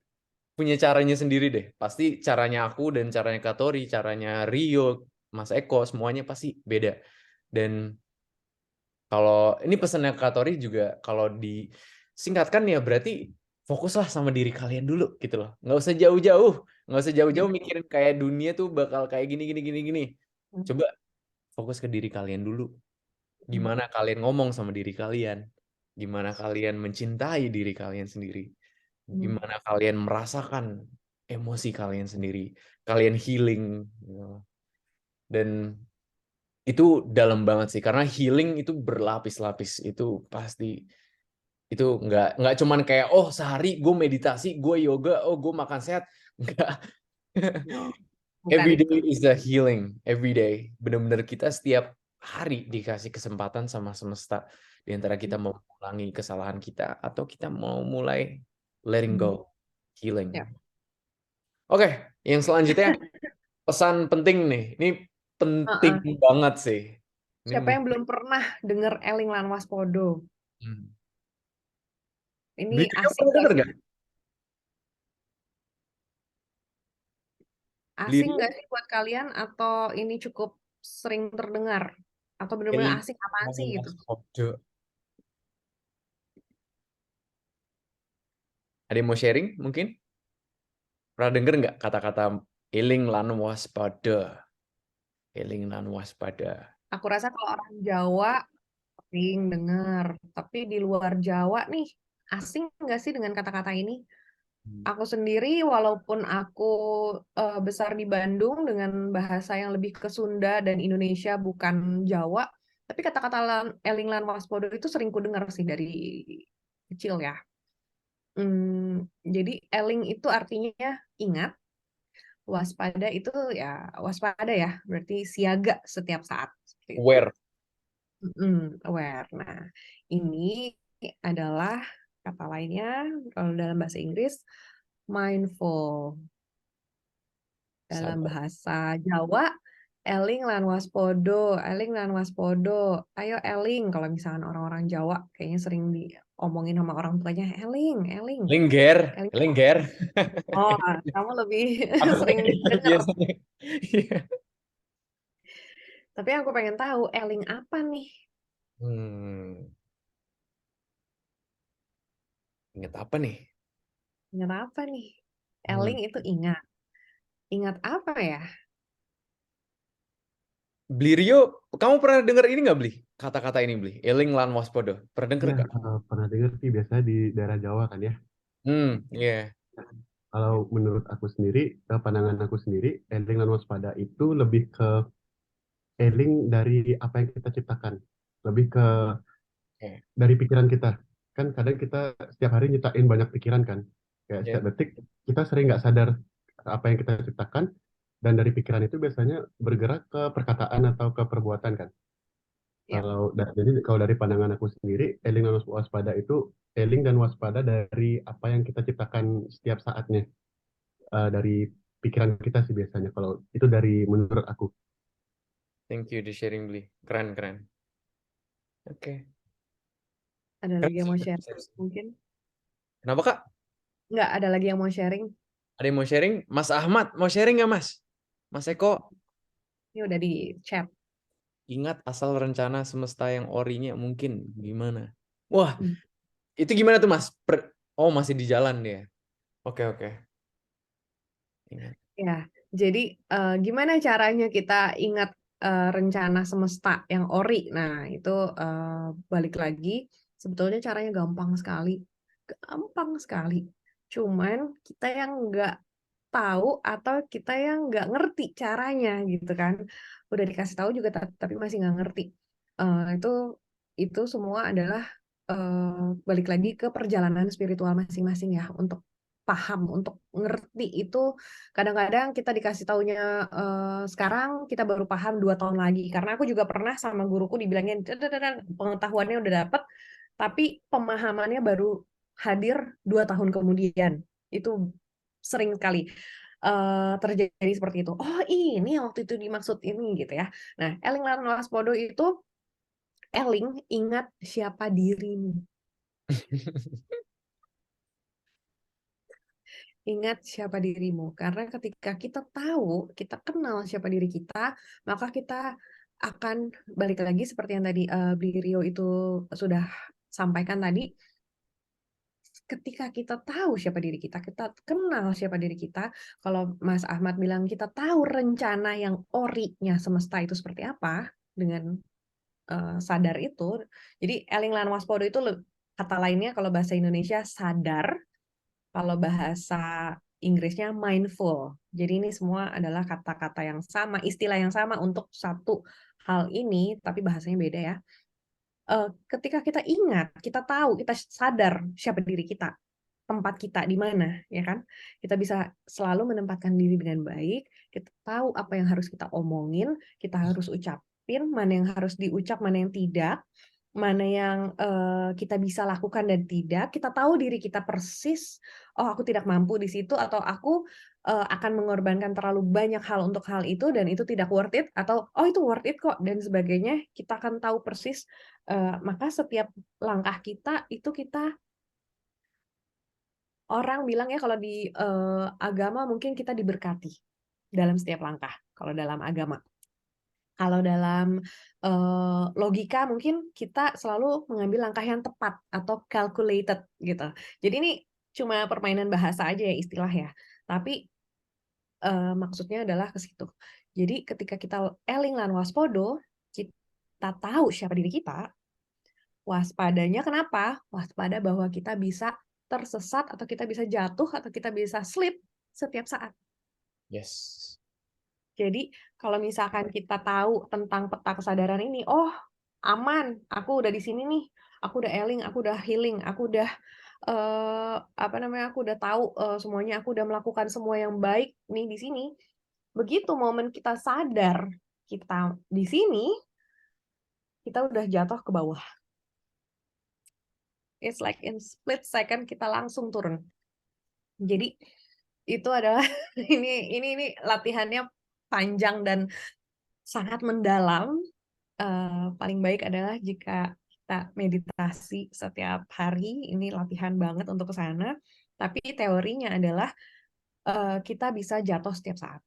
punya caranya sendiri deh. Pasti caranya aku dan caranya Katori, caranya Rio, Mas Eko, semuanya pasti beda. Dan kalau ini pesannya Katori juga, kalau disingkatkan ya berarti fokuslah sama diri kalian dulu gitu loh. Nggak usah jauh-jauh mikirin kayak dunia tuh bakal kayak gini. Coba fokus ke diri kalian dulu. Gimana kalian ngomong sama diri kalian, gimana kalian mencintai diri kalian sendiri, gimana kalian merasakan emosi kalian sendiri, kalian healing gitu. Dan itu dalam banget sih, karena healing itu berlapis-lapis. Itu pasti, itu nggak cuman kayak oh sehari gue meditasi, gue yoga, oh gue makan sehat. Enggak. Every day is a healing, every day. Benar-benar kita setiap hari dikasih kesempatan sama semesta, di antara kita mau mengulangi kesalahan kita atau kita mau mulai letting go, healing. Oke, yang selanjutnya pesan penting nih. Ini penting banget sih. Siapa yang belum pernah dengar Eling Lan Waspodo? Ini asing denger nggak? Asing nggak sih buat kalian, atau ini cukup sering terdengar? Atau benar-benar asing apaan sih gitu? Ada yang mau sharing mungkin? Pernah denger nggak kata-kata eling lan waspada? Eling lan waspada. Aku rasa kalau orang Jawa sering dengar, tapi di luar Jawa nih, asing nggak sih dengan kata-kata ini? Aku sendiri, walaupun aku besar di Bandung dengan bahasa yang lebih ke Sunda dan Indonesia bukan Jawa, tapi kata-kata Eling Lan Waspodo itu sering ku dengar sih dari kecil ya. Jadi eling itu artinya ingat, waspada itu ya waspada ya, berarti siaga setiap saat. Aware. Aware. Nah, ini adalah kata lainnya kalau dalam bahasa Inggris mindful. Dalam bahasa Jawa eling lan waspodo, eling lan waspodo. Ayo eling, kalau misalkan orang-orang Jawa kayaknya sering diomongin sama orang tuanya, eling. Lingger. Oh, kamu lebih sering dengar. Tapi aku pengen tahu eling apa nih? Ingat apa nih? Ingat apa nih? Eling itu ingat. Ingat apa ya? Bli Rio, kamu pernah dengar ini nggak, Bli? Kata-kata ini, Bli. Eling lan waspodo. Pernah dengar nggak? Pernah dengar sih, biasanya di daerah Jawa kan ya. Iya. Kalau menurut aku sendiri, pandangan aku sendiri, eling dan waspada itu lebih ke eling dari apa yang kita ciptakan, lebih ke dari pikiran kita. Kan kadang kita setiap hari nyiptain banyak pikiran kan, kayak setiap detik kita sering nggak sadar apa yang kita ciptakan, dan dari pikiran itu biasanya bergerak ke perkataan atau ke perbuatan kan. Jadi kalau dari pandangan aku sendiri, eling dan waspada itu eling dan waspada dari apa yang kita ciptakan setiap saatnya. Dari pikiran kita sih biasanya, kalau itu dari menurut aku. Thank you di sharing, Bli. Keren. Oke. Ada lagi yang mau sharing mungkin? Kenapa, Kak? Nggak, ada lagi yang mau sharing? Ada yang mau sharing? Mas Ahmad, mau sharing nggak, Mas? Mas Eko? Ini udah di chat. Ingat asal rencana semesta yang orinya mungkin gimana? Wah, itu gimana tuh, Mas? Oh, masih di jalan dia. Oke. Ingat. Ya, jadi gimana caranya kita ingat rencana semesta yang ori. Nah, itu balik lagi, sebetulnya caranya gampang sekali. Gampang sekali. Cuman kita yang nggak tahu atau kita yang nggak ngerti caranya gitu kan. Udah dikasih tahu juga tapi masih nggak ngerti. Itu semua adalah balik lagi ke perjalanan spiritual masing-masing ya, untuk paham, untuk ngerti itu. Kadang-kadang kita dikasih taunya sekarang, kita baru paham 2 tahun lagi. Karena aku juga pernah sama guruku dibilangin, pengetahuannya udah dapet, tapi pemahamannya baru hadir 2 tahun kemudian. Itu sering sekali terjadi seperti itu. Oh, ini waktu itu dimaksud ini gitu ya. Nah, eling lan waspada itu, eling, ingat siapa dirimu. Ingat siapa dirimu. Karena ketika kita tahu, kita kenal siapa diri kita, maka kita akan balik lagi seperti yang tadi Bli Rio itu sudah sampaikan tadi. Ketika kita tahu siapa diri kita kenal siapa diri kita, kalau Mas Ahmad bilang kita tahu rencana yang orinya semesta itu seperti apa, dengan sadar itu. Jadi eling lan waspada itu kata lainnya kalau bahasa Indonesia sadar, kalau bahasa Inggrisnya mindful. Jadi ini semua adalah kata-kata yang sama, istilah yang sama untuk satu hal ini, tapi bahasanya beda ya. Ketika kita ingat, kita tahu, kita sadar siapa diri kita, tempat kita di mana, ya kan? Kita bisa selalu menempatkan diri dengan baik, kita tahu apa yang harus kita omongin, kita harus ucapin, mana yang harus diucap, mana yang tidak, mana yang kita bisa lakukan dan tidak. Kita tahu diri kita persis, oh aku tidak mampu di situ, atau aku akan mengorbankan terlalu banyak hal untuk hal itu, dan itu tidak worth it, atau oh itu worth it kok, dan sebagainya. Kita akan tahu persis, maka setiap langkah kita, itu kita, orang bilang ya kalau di agama mungkin kita diberkati dalam setiap langkah, kalau dalam agama. Kalau dalam logika mungkin kita selalu mengambil langkah yang tepat atau calculated gitu. Jadi ini cuma permainan bahasa aja ya, istilah ya. Tapi maksudnya adalah ke situ. Jadi ketika kita eling lan waspada, kita tahu siapa diri kita. Waspadanya kenapa? Waspada bahwa kita bisa tersesat, atau kita bisa jatuh, atau kita bisa slip setiap saat. Yes. Jadi kalau misalkan kita tahu tentang peta kesadaran ini, oh aman, aku udah di sini nih, aku udah eling, aku udah healing, aku udah aku udah tahu semuanya, aku udah melakukan semua yang baik nih di sini. Begitu momen kita sadar kita di sini, kita udah jatuh ke bawah. It's like in split second kita langsung turun. Jadi itu adalah ini latihannya panjang dan sangat mendalam. Paling baik adalah jika kita meditasi setiap hari. Ini latihan banget untuk ke sana. Tapi teorinya adalah kita bisa jatuh setiap saat.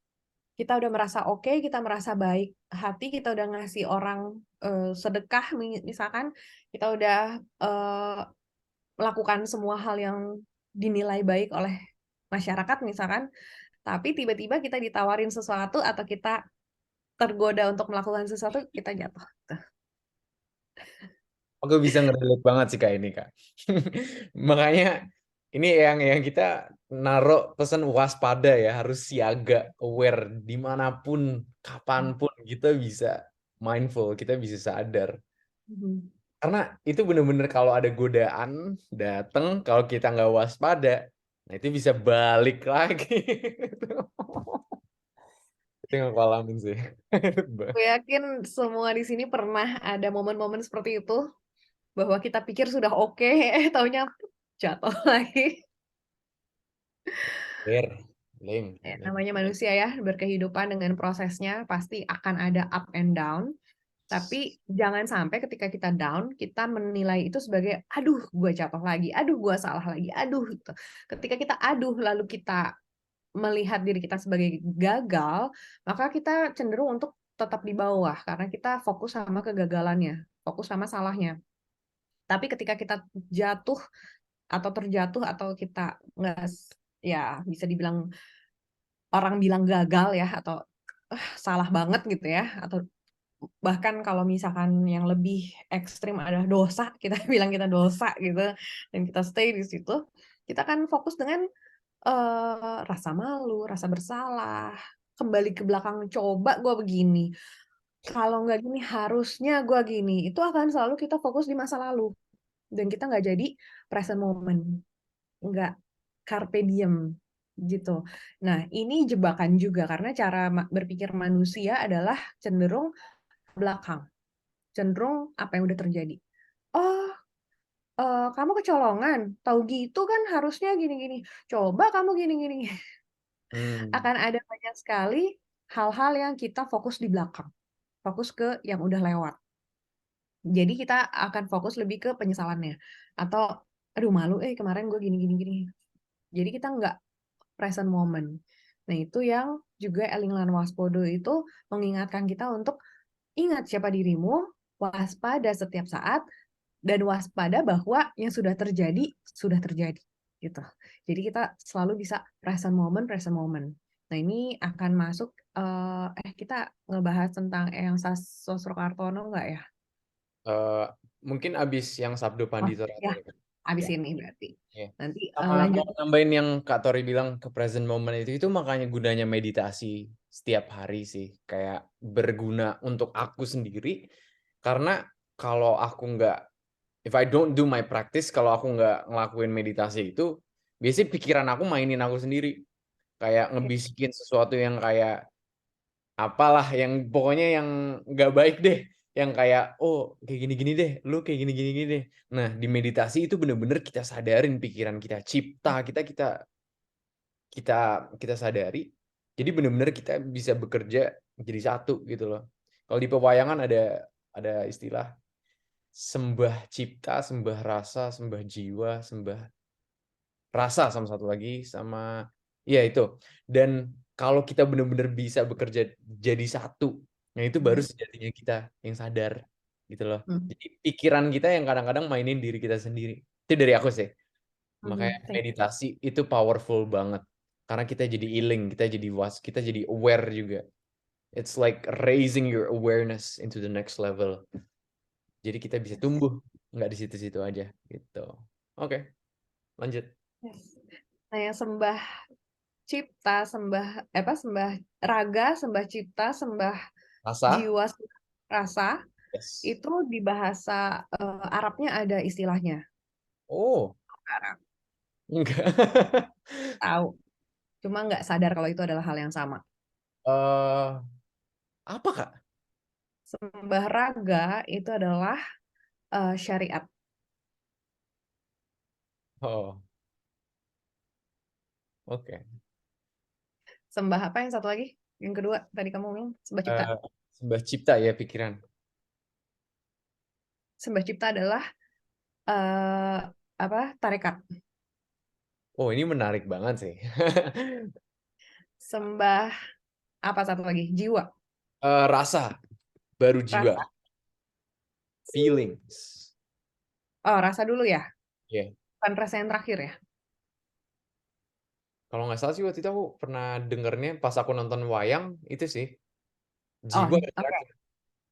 Kita udah merasa oke, kita merasa baik hati, kita udah ngasih orang sedekah misalkan, kita udah melakukan semua hal yang dinilai baik oleh masyarakat misalkan, tapi tiba-tiba kita ditawarin sesuatu atau kita tergoda untuk melakukan sesuatu, kita jatuh. Aku bisa ngerelate banget sih Kak ini Kak. Makanya ini yang kita naruh pesan waspada ya, harus siaga, aware dimanapun, kapanpun kita bisa mindful, kita bisa sadar. Karena itu bener-bener kalau ada godaan datang, kalau kita nggak waspada, nah itu bisa balik lagi. Itu yang aku alamin sih. Aku yakin semua di sini pernah ada momen-momen seperti itu, bahwa kita pikir sudah oke, taunya jatuh lagi. Ya, namanya manusia ya, berkehidupan dengan prosesnya, pasti akan ada up and down. Tapi jangan sampai ketika kita down, kita menilai itu sebagai, aduh gue jatuh lagi, aduh gue salah lagi, aduh. Gitu. Ketika kita aduh, lalu kita melihat diri kita sebagai gagal, maka kita cenderung untuk tetap di bawah, karena kita fokus sama kegagalannya, fokus sama salahnya. Tapi ketika kita jatuh, atau terjatuh, atau kita nggak, ya bisa dibilang orang bilang gagal ya, atau salah banget gitu ya, atau bahkan kalau misalkan yang lebih ekstrim adalah dosa, kita bilang kita dosa gitu, dan kita stay di situ, kita akan fokus dengan rasa malu, rasa bersalah, kembali ke belakang, coba gue begini, kalau nggak gini harusnya gue gini, itu akan selalu kita fokus di masa lalu, dan kita nggak jadi present moment, nggak carpe diem gitu. Nah, ini jebakan juga karena cara berpikir manusia adalah cenderung belakang, cenderung apa yang udah terjadi. Oh, kamu kecolongan, tahu gitu kan harusnya gini-gini. Coba kamu gini-gini. Hmm. Akan ada banyak sekali hal-hal yang kita fokus di belakang, fokus ke yang udah lewat. Jadi kita akan fokus lebih ke penyesalannya. Atau, aduh malu, kemarin gue gini-gini. Jadi kita nggak present moment. Nah itu yang juga Eling Lan Waspodo itu mengingatkan kita untuk ingat siapa dirimu, waspada setiap saat, dan waspada bahwa yang sudah terjadi, gitu. Jadi kita selalu bisa present moment. Nah ini akan masuk, kita ngebahas tentang Eyang Sosrokartono nggak ya? Mungkin abis yang Sabdo Pandito Ratu Ya, ya, Kak? abis Ya. ini berarti. Iya. Nanti Sama lanjut. mau nambahin yang Kak Tori bilang ke present moment itu makanya gunanya meditasi setiap hari sih. Kayak berguna untuk aku sendiri. Karena kalau aku nggak, if I don't do my practice, kalau aku nggak ngelakuin meditasi itu, biasanya pikiran aku mainin aku sendiri. Kayak ngebisikin sesuatu yang kayak, apalah, yang pokoknya yang nggak baik deh. Yang kayak, oh kayak gini-gini deh, lu kayak gini-gini deh. Nah, di meditasi itu bener-bener kita sadarin pikiran kita, cipta kita sadari. Jadi bener-bener kita bisa bekerja jadi satu gitu loh. Kalau di pewayangan ada istilah sembah cipta, sembah rasa, sembah jiwa, sembah rasa, sama satu lagi, sama ya itu. Dan kalau kita bener-bener bisa bekerja jadi satu, nah itu baru sejatinya kita yang sadar gitu loh. Jadi pikiran kita yang kadang-kadang mainin diri kita sendiri. Itu dari aku sih. Makanya meditasi itu powerful banget. Karena kita jadi healing, kita jadi kita jadi aware juga. It's like raising your awareness into the next level. Jadi kita bisa tumbuh, nggak di situ-situ aja gitu. Oke, lanjut. Nah, yang sembah cipta, sembah raga, sembah cipta, sembah Rasa? jiwa, rasa, Yes. itu di bahasa Arabnya ada istilahnya. Oh, Arab. enggak. Tahu. Cuma nggak sadar kalau itu adalah hal yang sama. Apa, Kak? Sembah raga itu adalah syariat. Oh, oke. Sembah apa yang satu lagi? Yang kedua tadi kamu bilang sembah cipta. Sembah cipta ya pikiran. Sembah cipta adalah tarekat. Oh, ini menarik banget sih. Sembah apa satu lagi? Jiwa. Rasa, baru jiwa. Rasa. Feelings. Oh, rasa dulu ya? Iya. Bukan rasa yang terakhir ya? Kalau nggak salah sih waktu itu aku pernah dengernya pas aku nonton wayang itu sih. Oh, Jiwa oke. terakhir.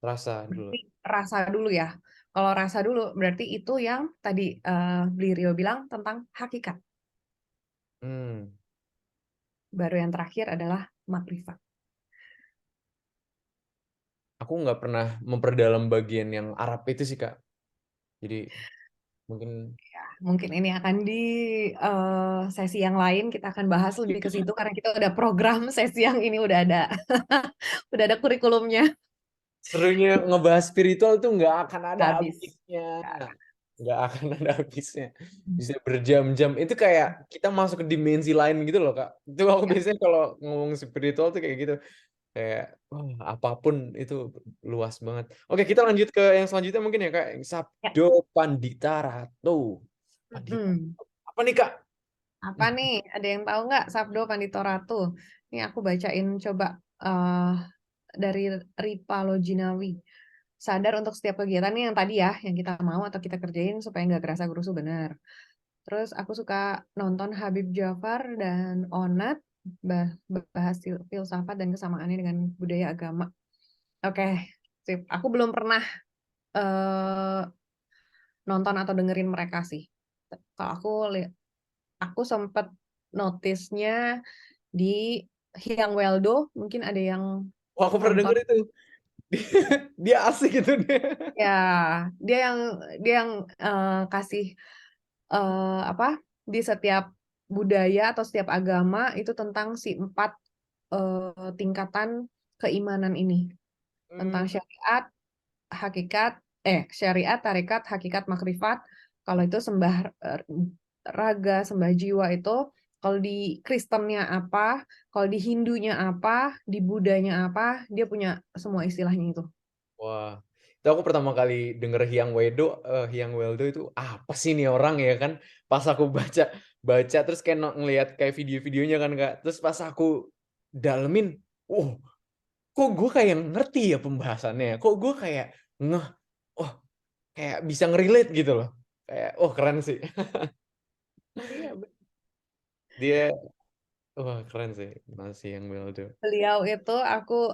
Rasa dulu. Berarti rasa dulu ya. Kalau rasa dulu berarti itu yang tadi Blirio bilang tentang hakikat. Baru yang terakhir adalah makrifat. Aku nggak pernah memperdalam bagian yang Arab itu sih, Kak. Jadi mungkin Mungkin ini akan di sesi yang lain kita akan bahas lebih ke situ karena kita udah program sesi yang ini udah ada udah ada kurikulumnya. serunya ngebahas spiritual tuh nggak akan ada Habis. habisnya. Nggak akan ada habisnya. Bisa berjam-jam. Itu kayak kita masuk ke dimensi lain gitu loh, Kak. Itu aku biasanya kalau ngomong spiritual tuh kayak gitu. Kayak, apapun itu luas banget. Oke, kita lanjut ke yang selanjutnya mungkin ya, Kak. Sabdo Pandita Ratu. Apa nih, Kak? Apa nih? Ada yang tahu nggak Sabdo Pandito Ratu? Ini aku bacain coba dari Ripa Lojinawi. Sadar untuk setiap kegiatan nih yang tadi ya, yang kita mau atau kita kerjain supaya nggak kerasa gerusu, benar. Terus aku suka nonton Habib Jafar dan Onat bahas filsafat dan kesamaannya dengan budaya agama. Oke, Sip. Aku belum pernah eh, nonton atau dengerin mereka sih. Kalau aku sempet notice-nya di Hyang Weldo, mungkin ada yang Wah, aku pernah nonton. denger itu. Dia asik gitu dia. Ya, dia yang kasih apa di setiap budaya atau setiap agama itu tentang si 4 tingkatan keimanan ini, tentang syariat, hakikat, syariat, tarekat, hakikat, makrifat. Kalau itu sembah raga, sembah jiwa itu, kalau di Kristennya apa, kalau di Hindunya apa, di Budanya apa, dia punya semua istilahnya itu. Wah, itu aku pertama kali denger Hyang Weldo itu apa sih nih orang ya kan? Pas aku baca terus kayak ngelihat kayak video-videonya kan Kak. Terus pas aku dalemin, kok gue kayak ngerti ya pembahasannya. Kok gue kayak ngeh, oh kayak bisa ngerelate gitu loh. Kayak, keren sih. Iya, Dia, keren sih masih Hyang Weldo. beliau itu aku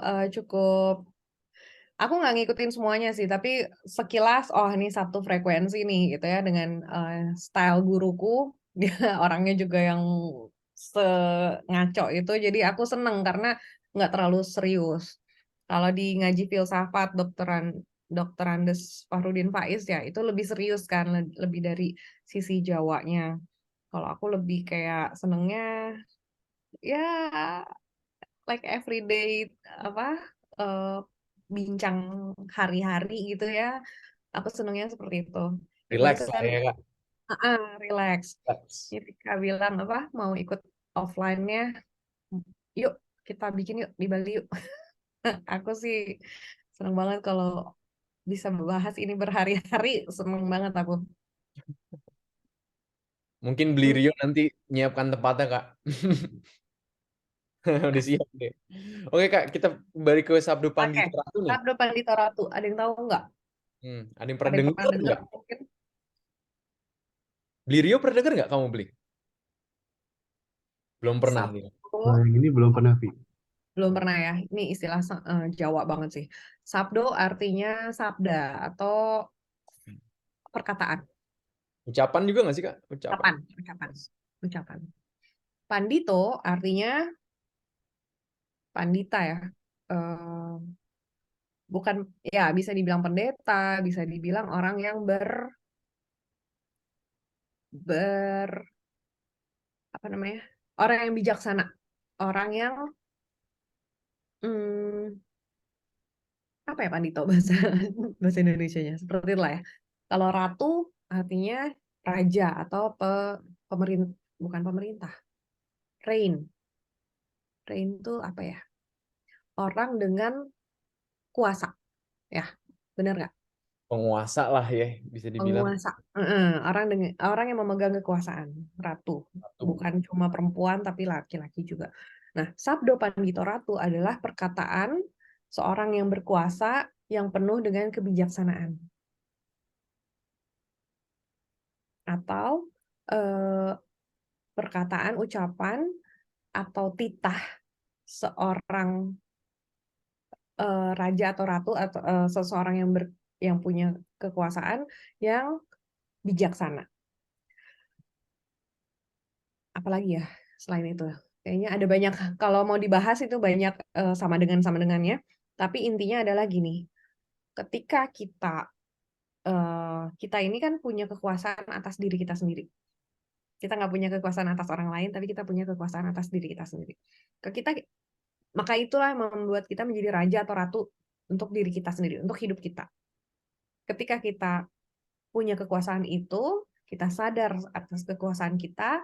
nggak ngikutin semuanya sih, tapi sekilas, ini satu frekuensi nih gitu ya dengan style guruku, dia orangnya juga yang ngaco itu, jadi aku seneng karena nggak terlalu serius. Kalau di ngaji filsafat Dr. Andes Fahrudin Faiz ya, itu lebih serius kan, lebih dari sisi Jawanya. Kalau aku lebih kayak senengnya ya like everyday apa eh, bincang hari-hari gitu ya. Aku senengnya seperti itu. Relax lah Barusan ya Kak. relax. Relax. Ketika bilang apa mau ikut offline-nya, yuk kita bikin yuk di Bali yuk. Aku sih seneng banget kalau bisa membahas ini berhari-hari, seneng banget aku. Mungkin beli Rio nanti nyiapkan tempatnya Kak. Udah siap deh. Oke Kak, kita balik ke Sabdo Oke, Pandita Ratu nih. Sabdo Pandita Ratu, ada yang tahu nggak? Ada yang Ada pernah yang denger pernah dengar nggak? mungkin? Beli Rio pernah denger nggak kamu beli? Belum pernah nih. Sabdo Kalau yang ini belum pernah, Vi. belum pernah ya. Ini istilah Jawa banget sih. Sabdo artinya sabda atau perkataan. Ucapan juga nggak sih Kak? Ucapan. Ucapan. Pandito artinya pandita ya. Eh, bukan ya bisa dibilang pendeta, bisa dibilang orang yang ber apa namanya? Orang yang bijaksana. Orang yang apa ya pandito bahasa bahasa Indonesianya? Seperti itulah ya. Kalau ratu artinya raja atau pemerintah, bukan pemerintah. Reign. Reign itu apa ya? Orang dengan kuasa. Ya, benar nggak? Penguasa lah ya, bisa dibilang. Penguasa. Orang yang memegang kekuasaan, ratu. Ratu. Bukan cuma perempuan tapi laki-laki juga. Nah, Sabdo Pandito Ratu adalah perkataan seorang yang berkuasa yang penuh dengan kebijaksanaan. Atau perkataan, ucapan, atau titah seorang raja atau ratu atau seseorang yang punya kekuasaan yang bijaksana. Apalagi ya selain itu? Kayaknya ada banyak, kalau mau dibahas itu banyak sama dengannya. Tapi intinya adalah gini, ketika kita ini kan punya kekuasaan atas diri kita sendiri. Kita nggak punya kekuasaan atas orang lain, tapi kita punya kekuasaan atas diri kita sendiri. Maka itulah yang membuat kita menjadi raja atau ratu untuk diri kita sendiri, untuk hidup kita. Ketika kita punya kekuasaan itu, kita sadar atas kekuasaan kita,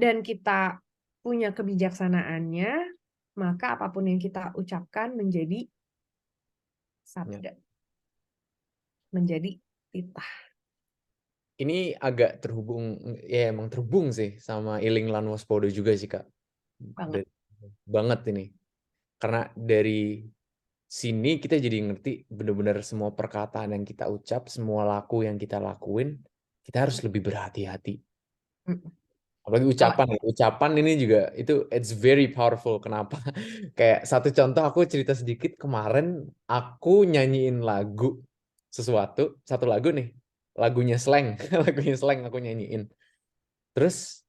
dan kita punya kebijaksanaannya, maka apapun yang kita ucapkan menjadi sabda, menjadi titah. Ini agak terhubung, ya emang terhubung sih sama Iling Lan Waspodo juga sih Kak. Banget ini. Karena dari sini kita jadi ngerti benar-benar semua perkataan yang kita ucap, semua laku yang kita lakuin, kita harus lebih berhati-hati. Apalagi Kalau ucapan ya. Ucapan ini juga itu it's very powerful. Kenapa? Kayak satu contoh aku cerita sedikit kemarin aku nyanyiin lagu sesuatu, satu lagu nih. Lagunya Slank, lagunya Slank aku nyanyiin. Terus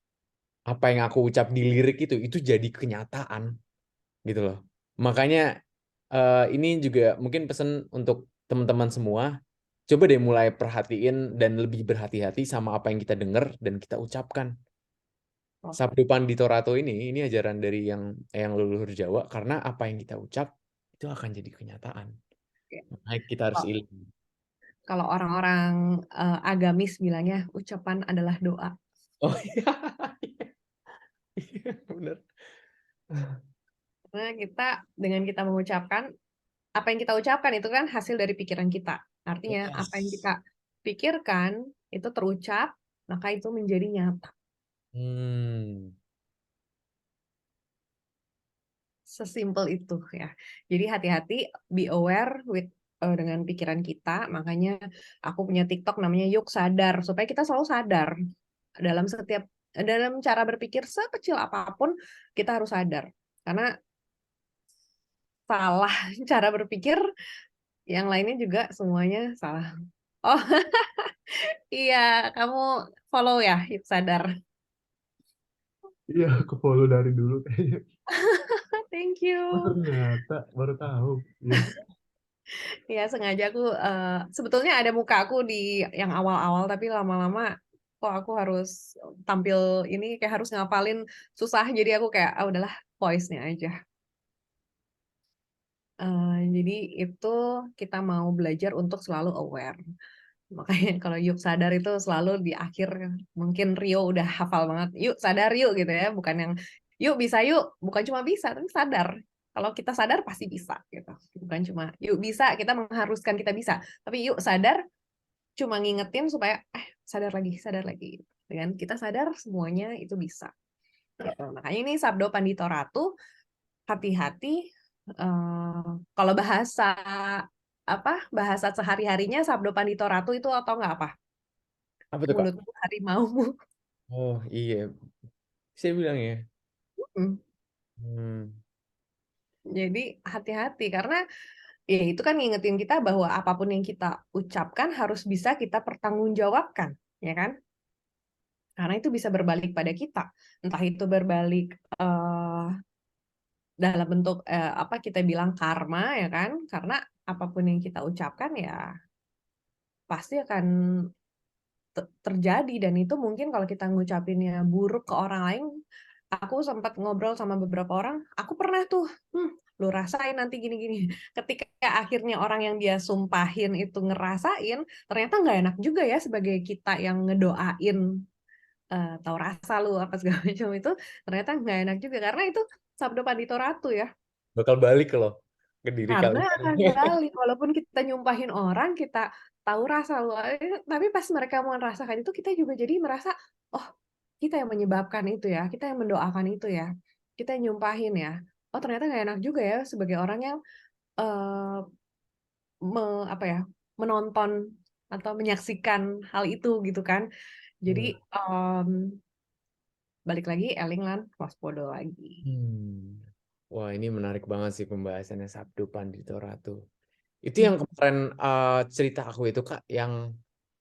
apa yang aku ucap di lirik itu jadi kenyataan gitu loh. Makanya ini juga mungkin pesan untuk teman-teman semua, coba deh mulai perhatiin dan lebih berhati-hati sama apa yang kita dengar dan kita ucapkan. oh, Sabdo Pandito Rato ini ajaran dari yang leluhur Jawa karena apa yang kita ucap itu akan jadi kenyataan. Makanya kita harus oh, ilmu. kalau orang-orang agamis bilangnya ucapan adalah doa. Oh iya, iya benar. Karena dengan kita mengucapkan apa yang kita ucapkan itu kan hasil dari pikiran kita. Artinya apa yang Yes. kita pikirkan itu terucap, maka itu menjadi nyata. Hmm. Sesimpel itu ya. Jadi hati-hati, be aware dengan pikiran kita. Makanya aku punya TikTok namanya Yuk Sadar, supaya kita selalu sadar dalam cara berpikir sekecil apapun kita harus sadar. Karena salah cara berpikir, yang lainnya juga semuanya salah. Oh iya, kamu follow ya Yuk Sadar. Iya, aku follow dari dulu kayaknya. Thank Oh, you. ternyata baru tahu. Iya. Ya sengaja aku sebetulnya ada muka aku di yang awal-awal, tapi lama-lama kok aku harus tampil ini kayak harus ngapalin susah, jadi aku kayak udahlah voice-nya aja. Jadi itu kita mau belajar untuk selalu aware. Makanya kalau yuk sadar itu selalu di akhir, mungkin Rio udah hafal banget. Yuk sadar yuk gitu ya, bukan yang yuk bisa yuk, bukan cuma bisa tapi sadar. Kalau kita sadar pasti bisa gitu. Bukan cuma yuk bisa, kita mengharuskan kita bisa. Tapi yuk sadar cuma ngingetin supaya sadar lagi. Dengan kita sadar semuanya itu bisa. Gitu. Makanya ini Sabdo Pandito Ratu, hati-hati kalau bahasa sehari-harinya Sabdo Pandito Ratu itu atau nggak apa? Apa tuh Kak? Mulutmu harimaumu. Oh iya, saya bilang ya. Hmm. Hmm. Jadi hati-hati karena ya itu kan ngingetin kita bahwa apapun yang kita ucapkan harus bisa kita pertanggungjawabkan, ya kan? Karena itu bisa berbalik pada kita. Entah itu berbalik dalam bentuk apa kita bilang karma, ya kan? Karena apapun yang kita ucapkan ya pasti akan terjadi, dan itu mungkin kalau kita ngucapinnya buruk ke orang lain. Aku sempat ngobrol sama beberapa orang, aku pernah tuh, lu rasain nanti gini-gini. Ketika akhirnya orang yang dia sumpahin itu ngerasain, ternyata nggak enak juga ya sebagai kita yang ngedoain, tahu rasa lu apa segala macam itu, ternyata nggak enak juga karena itu Sabdo Pandito Ratu ya. Bakal balik loh ke diri Karena kalian. akan balik, walaupun kita nyumpahin orang, kita tahu rasa lu, tapi pas mereka merasakan itu, kita juga jadi merasa, oh kita yang menyebabkan itu ya, kita yang mendoakan itu ya, kita yang nyumpahin ya. Oh ternyata nggak enak juga ya sebagai orang yang eh, menonton atau menyaksikan hal itu gitu kan. Jadi balik lagi, eling lan waspada lagi. Hmm. Wah, ini menarik banget sih pembahasannya Sabdo Pandito Ratu. Itu Hmm. yang kemarin cerita aku itu Kak, yang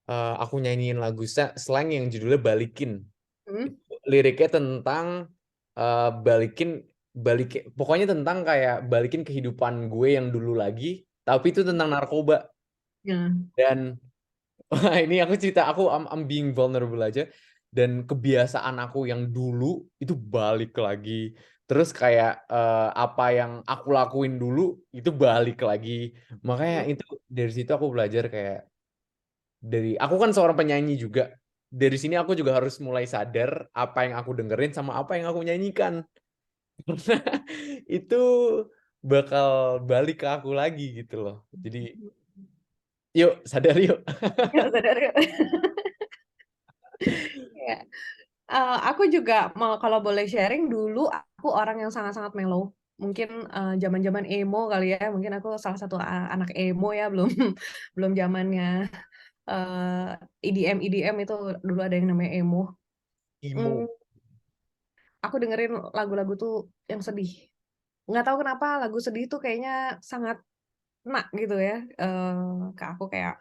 aku nyanyiin lagu slang yang judulnya Balikin. Hmm. Itu liriknya tentang pokoknya tentang kayak balikin kehidupan gue yang dulu lagi, tapi itu tentang narkoba. Ya. Dan wah, ini aku cerita I'm being vulnerable aja, dan kebiasaan aku yang dulu itu balik lagi. Terus kayak apa yang aku lakuin dulu itu balik lagi. Makanya itu dari situ aku belajar kayak aku kan seorang penyanyi juga. Dari sini aku juga harus mulai sadar apa yang aku dengerin sama apa yang aku nyanyikan. Karena itu bakal balik ke aku lagi gitu loh. Jadi yuk sadar yuk. Ya, sadar ya. Ya. Aku juga mau, kalau boleh sharing, dulu aku orang yang sangat-sangat mellow. Mungkin zaman-zaman emo kali ya. Mungkin aku salah satu anak emo ya, belum belum zamannya EDM itu dulu ada yang namanya emo. Emo. Hmm, aku dengerin lagu-lagu tuh yang sedih. Nggak tahu kenapa lagu sedih tuh kayaknya sangat kena gitu ya, ke aku, kayak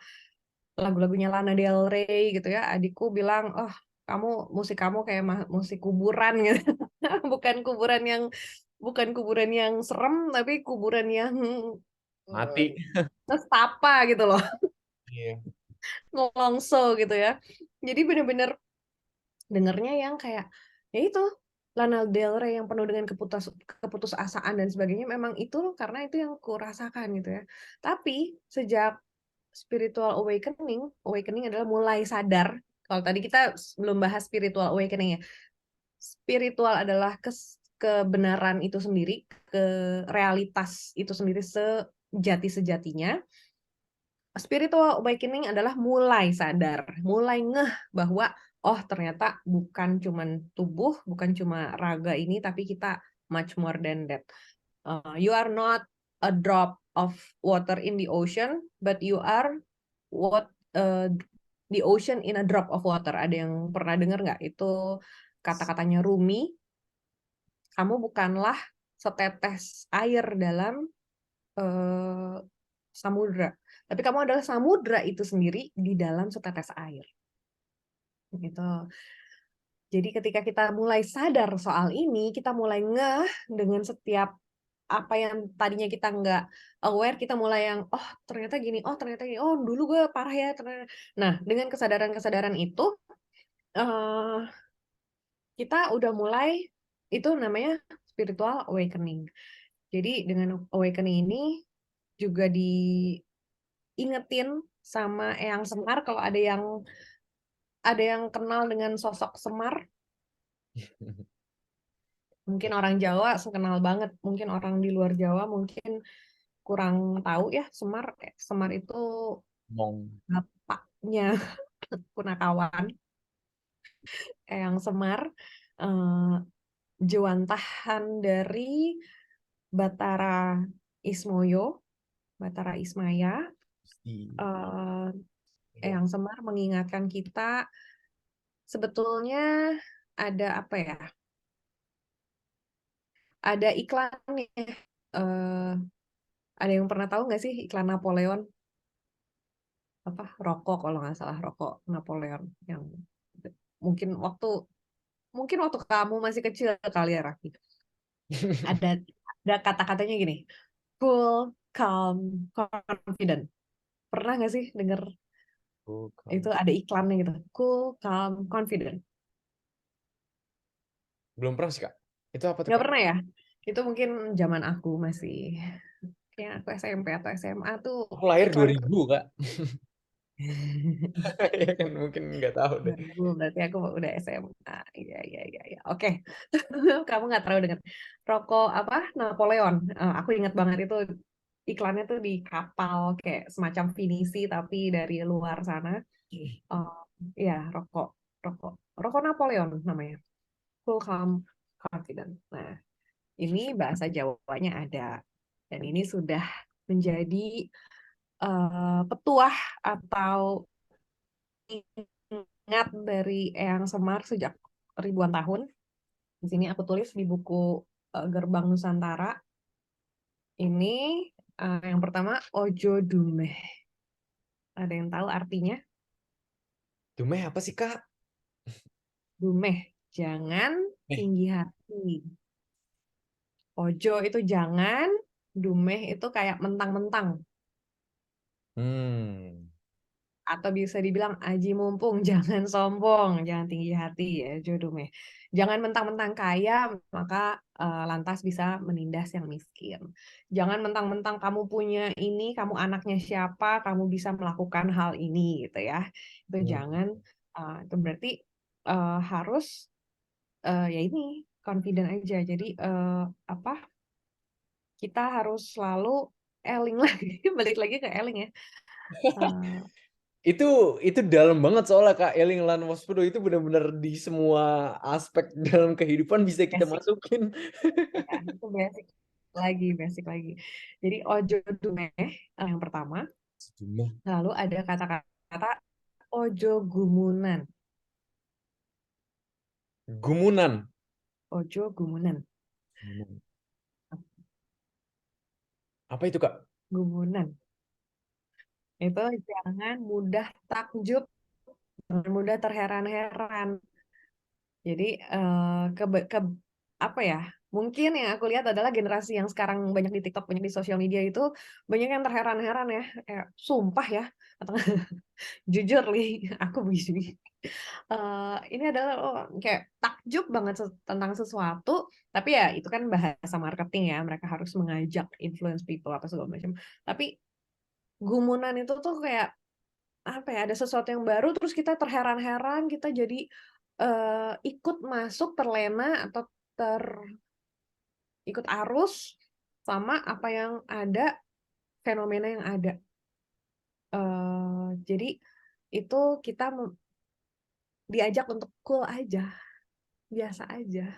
lagu-lagunya Lana Del Rey gitu ya. Adikku bilang, oh musik kamu kayak musik kuburan gitu. Bukan kuburan yang serem, tapi kuburan yang Mati. nestapa gitu loh, Iya. ngelongso gitu ya. Jadi bener-bener dengernya yang kayak ya itu Lana Del Rey yang penuh dengan keputusasaan dan sebagainya, memang itu karena itu yang kurasakan gitu ya. Tapi sejak spiritual awakening adalah mulai sadar. Kalau tadi kita belum bahas spiritual awakening ya. Spiritual adalah kebenaran itu sendiri, ke realitas itu sendiri sejati-sejatinya. Spiritual awakening adalah mulai sadar, mulai ngeh bahwa oh ternyata bukan cuman tubuh, bukan cuma raga ini, tapi kita much more than that. You are not a drop of water in the ocean, but you are the ocean in a drop of water. Ada yang pernah dengar nggak? Itu kata-katanya Rumi. Kamu bukanlah setetes air dalam samudra, tapi kamu adalah samudra itu sendiri di dalam setetes air. Gitu. Jadi ketika kita mulai sadar soal ini, kita mulai ngeh dengan setiap apa yang tadinya kita nggak aware, kita mulai yang oh ternyata gini, oh ternyata gini, oh dulu gue parah ya ternyata. Nah, dengan kesadaran itu kita udah mulai, itu namanya spiritual awakening. Jadi dengan awakening ini juga diingetin sama Eyang Semar. Kalau ada yang kenal dengan sosok Semar, mungkin orang Jawa kenal banget, mungkin orang di luar Jawa mungkin kurang tahu ya. Semar itu Mong. bapaknya Punakawan, Eyang Semar, jewantahan dari Batara Ismaya. Eyang Semar mengingatkan kita sebetulnya ada apa ya? Ada iklannya. Ada yang pernah tahu nggak sih iklan Napoleon? Apa rokok, kalau nggak salah, rokok Napoleon yang mungkin waktu kamu masih kecil kali ya, Raffi. Ada kata-katanya gini, cool, calm, confident. Pernah nggak sih denger itu ada iklannya gitu, cool, calm, confident? Belum pernah sih, Kak. Itu apa tuh, Nggak Kak? pernah ya? Itu mungkin zaman aku masih, kayak aku SMP atau SMA tuh Aku lahir iklan 2000, Kak. Ya kan mungkin nggak tahu deh. 2000, berarti aku udah SMA. Iya. Oke. Kamu nggak terlalu dengar. Rokok apa? Napoleon. Aku ingat banget itu iklannya tuh di kapal kayak semacam pinisi tapi dari luar sana. Ya, rokok Napoleon namanya. Cool, calm, confident. Nah, ini bahasa Jawanya ada, dan ini sudah menjadi petuah atau ingat dari Eyang Semar sejak ribuan tahun. Di sini aku tulis di buku Gerbang Nusantara. Ini yang pertama, Ojo Dumeh. Ada yang tahu artinya? Dumeh apa sih, Kak? Dumeh, jangan tinggi hati. Ojo itu jangan, dumeh itu kayak mentang-mentang. Atau bisa dibilang aji mumpung, jangan sombong, jangan tinggi hati ya, jodohnya. Jangan mentang-mentang kaya, maka lantas bisa menindas yang miskin. Jangan mentang-mentang kamu punya ini, kamu anaknya siapa, kamu bisa melakukan hal ini gitu ya. Itu jangan, itu berarti harus ya ini, confident aja. Jadi apa? Kita harus selalu eling lagi, balik lagi ke eling ya. Itu dalam banget soalnya, Kak. Eling lan waspada itu benar-benar di semua aspek dalam kehidupan bisa kita masukin. Ya, itu basic lagi. Jadi ojo dumeh yang pertama. Lalu ada kata-kata ojo gumunan. Gumunan. Ojo gumunan. Apa itu, Kak? Gumunan. Itu jangan mudah takjub, jangan mudah terheran-heran. Jadi apa ya? Mungkin yang aku lihat adalah generasi yang sekarang banyak di TikTok, banyak di sosial media itu banyak yang terheran-heran ya. Kayak sumpah ya, atau jujur nih, aku begini. Ini adalah kayak takjub banget tentang sesuatu, tapi ya itu kan bahasa marketing ya. Mereka harus mengajak influence people apa segala macam. Tapi gumunan itu tuh kayak apa ya? Ada sesuatu yang baru, terus kita terheran-heran, kita jadi ikut masuk, terlena atau ikut arus sama apa yang ada, fenomena yang ada. Jadi itu kita diajak untuk cool aja, biasa aja.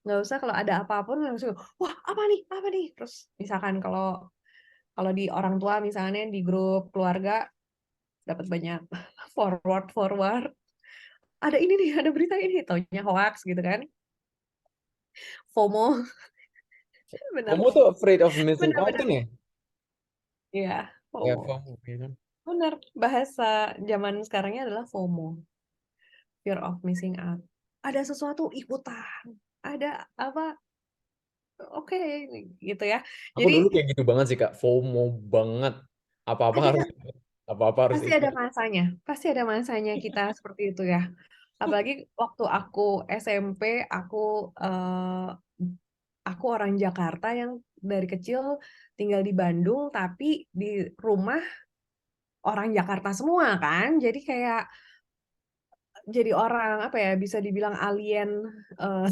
Nggak usah kalau ada apapun langsung, wah apa nih? Terus misalkan kalau di orang tua misalnya di grup keluarga dapat banyak forward, ada ini nih, ada berita ini, taunya hoax gitu kan. FOMO, benar, Kamu tuh afraid of missing out benar, kan ya? iya, Ya, FOMO. FOMO, ya kan? Benar, bahasa zaman sekarangnya adalah FOMO, fear of missing out. Ada sesuatu ikutan, ada apa, oke, gitu ya. Aku dulu Jadi kayak gitu banget sih, Kak. FOMO banget. Apa-apa harus ada, apa-apa harus pasti ikut. ada masanya, kita seperti itu ya. Apalagi waktu aku SMP, aku orang Jakarta yang dari kecil tinggal di Bandung, tapi di rumah orang Jakarta semua kan. Jadi kayak jadi orang apa ya, bisa dibilang alien eh,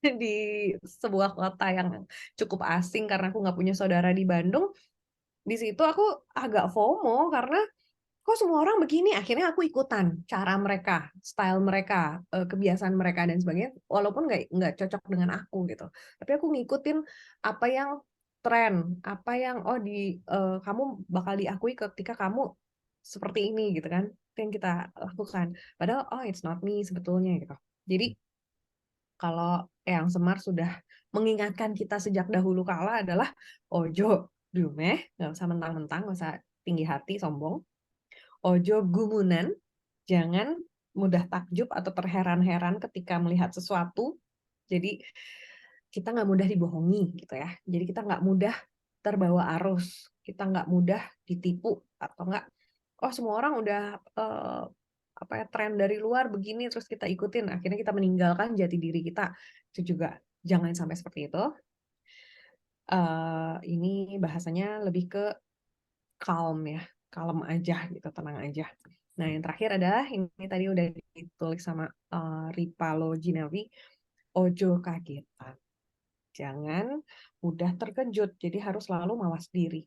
di sebuah kota yang cukup asing karena aku nggak punya saudara di Bandung. Di situ aku agak FOMO karena kok semua orang begini, akhirnya aku ikutan cara mereka, style mereka, kebiasaan mereka dan sebagainya, walaupun nggak cocok dengan aku gitu, tapi aku ngikutin apa yang tren, apa yang kamu bakal diakui ketika kamu seperti ini gitu kan, itu yang kita lakukan, padahal it's not me sebetulnya gitu. Jadi kalau Eyang Semar sudah mengingatkan kita sejak dahulu kala adalah ojo dumeh, nggak usah mentang-mentang, nggak usah tinggi hati sombong. Ojo gumunan, jangan mudah takjub atau terheran-heran ketika melihat sesuatu. Jadi kita nggak mudah dibohongi gitu ya. Jadi kita nggak mudah terbawa arus. Kita nggak mudah ditipu atau nggak. Oh semua orang udah tren dari luar begini terus kita ikutin. Akhirnya kita meninggalkan jati diri kita. Itu juga jangan sampai seperti itu. Ini bahasanya lebih ke calm ya, kalem aja gitu, tenang aja. Nah, yang terakhir adalah ini tadi udah ditulis sama Ripa Loginawi, ojo kagetan. Jangan mudah terkejut, jadi harus selalu mawas diri.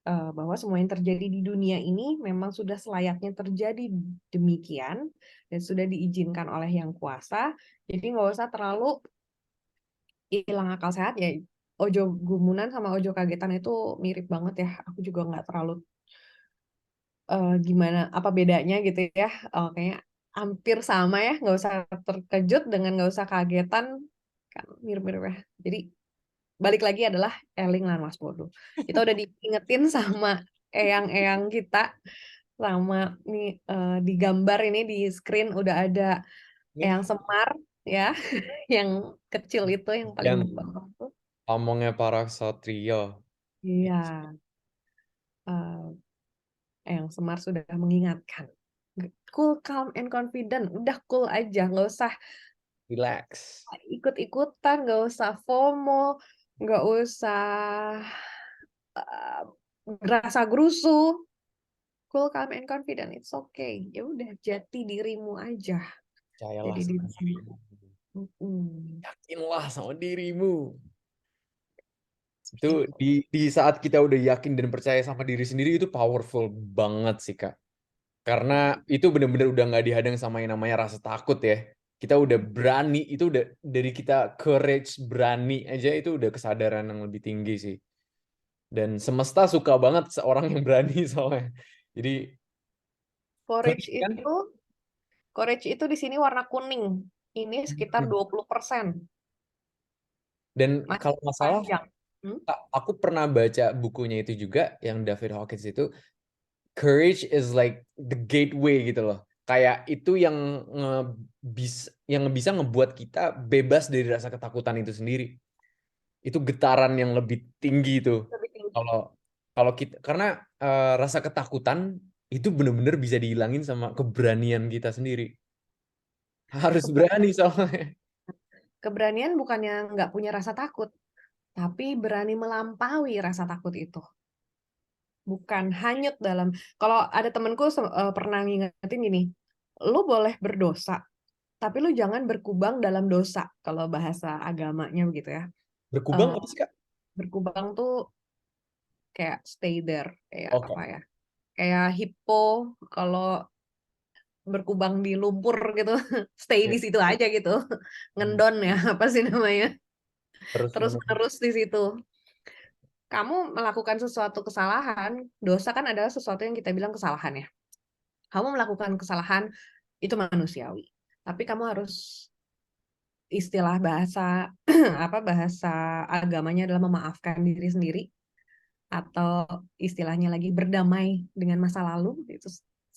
Bahwa semua yang terjadi di dunia ini memang sudah selayaknya terjadi demikian dan sudah diizinkan oleh Yang Kuasa. Jadi nggak usah terlalu hilang akal sehat ya. Ojo gumunan sama ojo kagetan itu mirip banget ya. Aku juga nggak terlalu gimana apa bedanya gitu ya, kayaknya hampir sama ya, nggak usah terkejut dengan nggak usah kagetan, kan mirip-mirip ya. Jadi balik lagi adalah eling lan waspada. Kita udah diingetin sama eyang-eyang kita, sama nih di gambar ini di screen udah ada Eyang Semar ya, yang kecil itu yang Yang paling bawah tuh. omongnya para ksatria. Iya, Eyang Semar sudah mengingatkan. Cool, calm, and confident. Udah cool aja, nggak usah Relax. ikut-ikutan, nggak usah FOMO, nggak usah gerasa gerusu. Cool, calm, and confident. It's okay. Ya udah, jati dirimu aja. Percayalah Jadi sama diri. dirimu. Mm-mm. Yakinlah sama dirimu. Itu di saat kita udah yakin dan percaya sama diri sendiri itu powerful banget sih, Kak. Karena itu bener-bener udah nggak dihadang sama yang namanya rasa takut ya. Kita udah berani, itu udah dari kita courage, berani aja itu udah kesadaran yang lebih tinggi sih. Dan semesta suka banget seorang yang berani soalnya. Jadi Courage kan itu, di sini warna kuning. Ini sekitar 20%. Dan Masih kalau nggak salah, panjang. Hmm? aku pernah baca bukunya itu juga yang David Hawkins itu, courage is like the gateway gitu loh. Kayak itu yang bisa ngebuat kita bebas dari rasa ketakutan itu sendiri. Itu getaran yang lebih tinggi itu. Lebih tinggi. Kalau kalau kita, karena rasa ketakutan itu bener-bener bisa dihilangin sama keberanian kita sendiri. Harus berani soalnya. Keberanian bukannya nggak punya rasa takut, tapi berani melampaui rasa takut itu. Bukan hanyut dalam, kalau ada temenku pernah ngingetin gini, lu boleh berdosa, tapi lu jangan berkubang dalam dosa, kalau bahasa agamanya begitu ya. Berkubang Eh, apa sih, Kak? berkubang tuh kayak stay there, kayak Oke. apa ya? Kayak hippo kalau berkubang di lumpur gitu, stay Ya. di situ aja gitu, ngendon ya, apa sih namanya? Terus Terus menerus di situ. Kamu melakukan sesuatu kesalahan, dosa kan adalah sesuatu yang kita bilang kesalahan ya. Kamu melakukan kesalahan itu manusiawi. Tapi kamu harus, istilah bahasa apa bahasa agamanya adalah memaafkan diri sendiri, atau istilahnya lagi berdamai dengan masa lalu, itu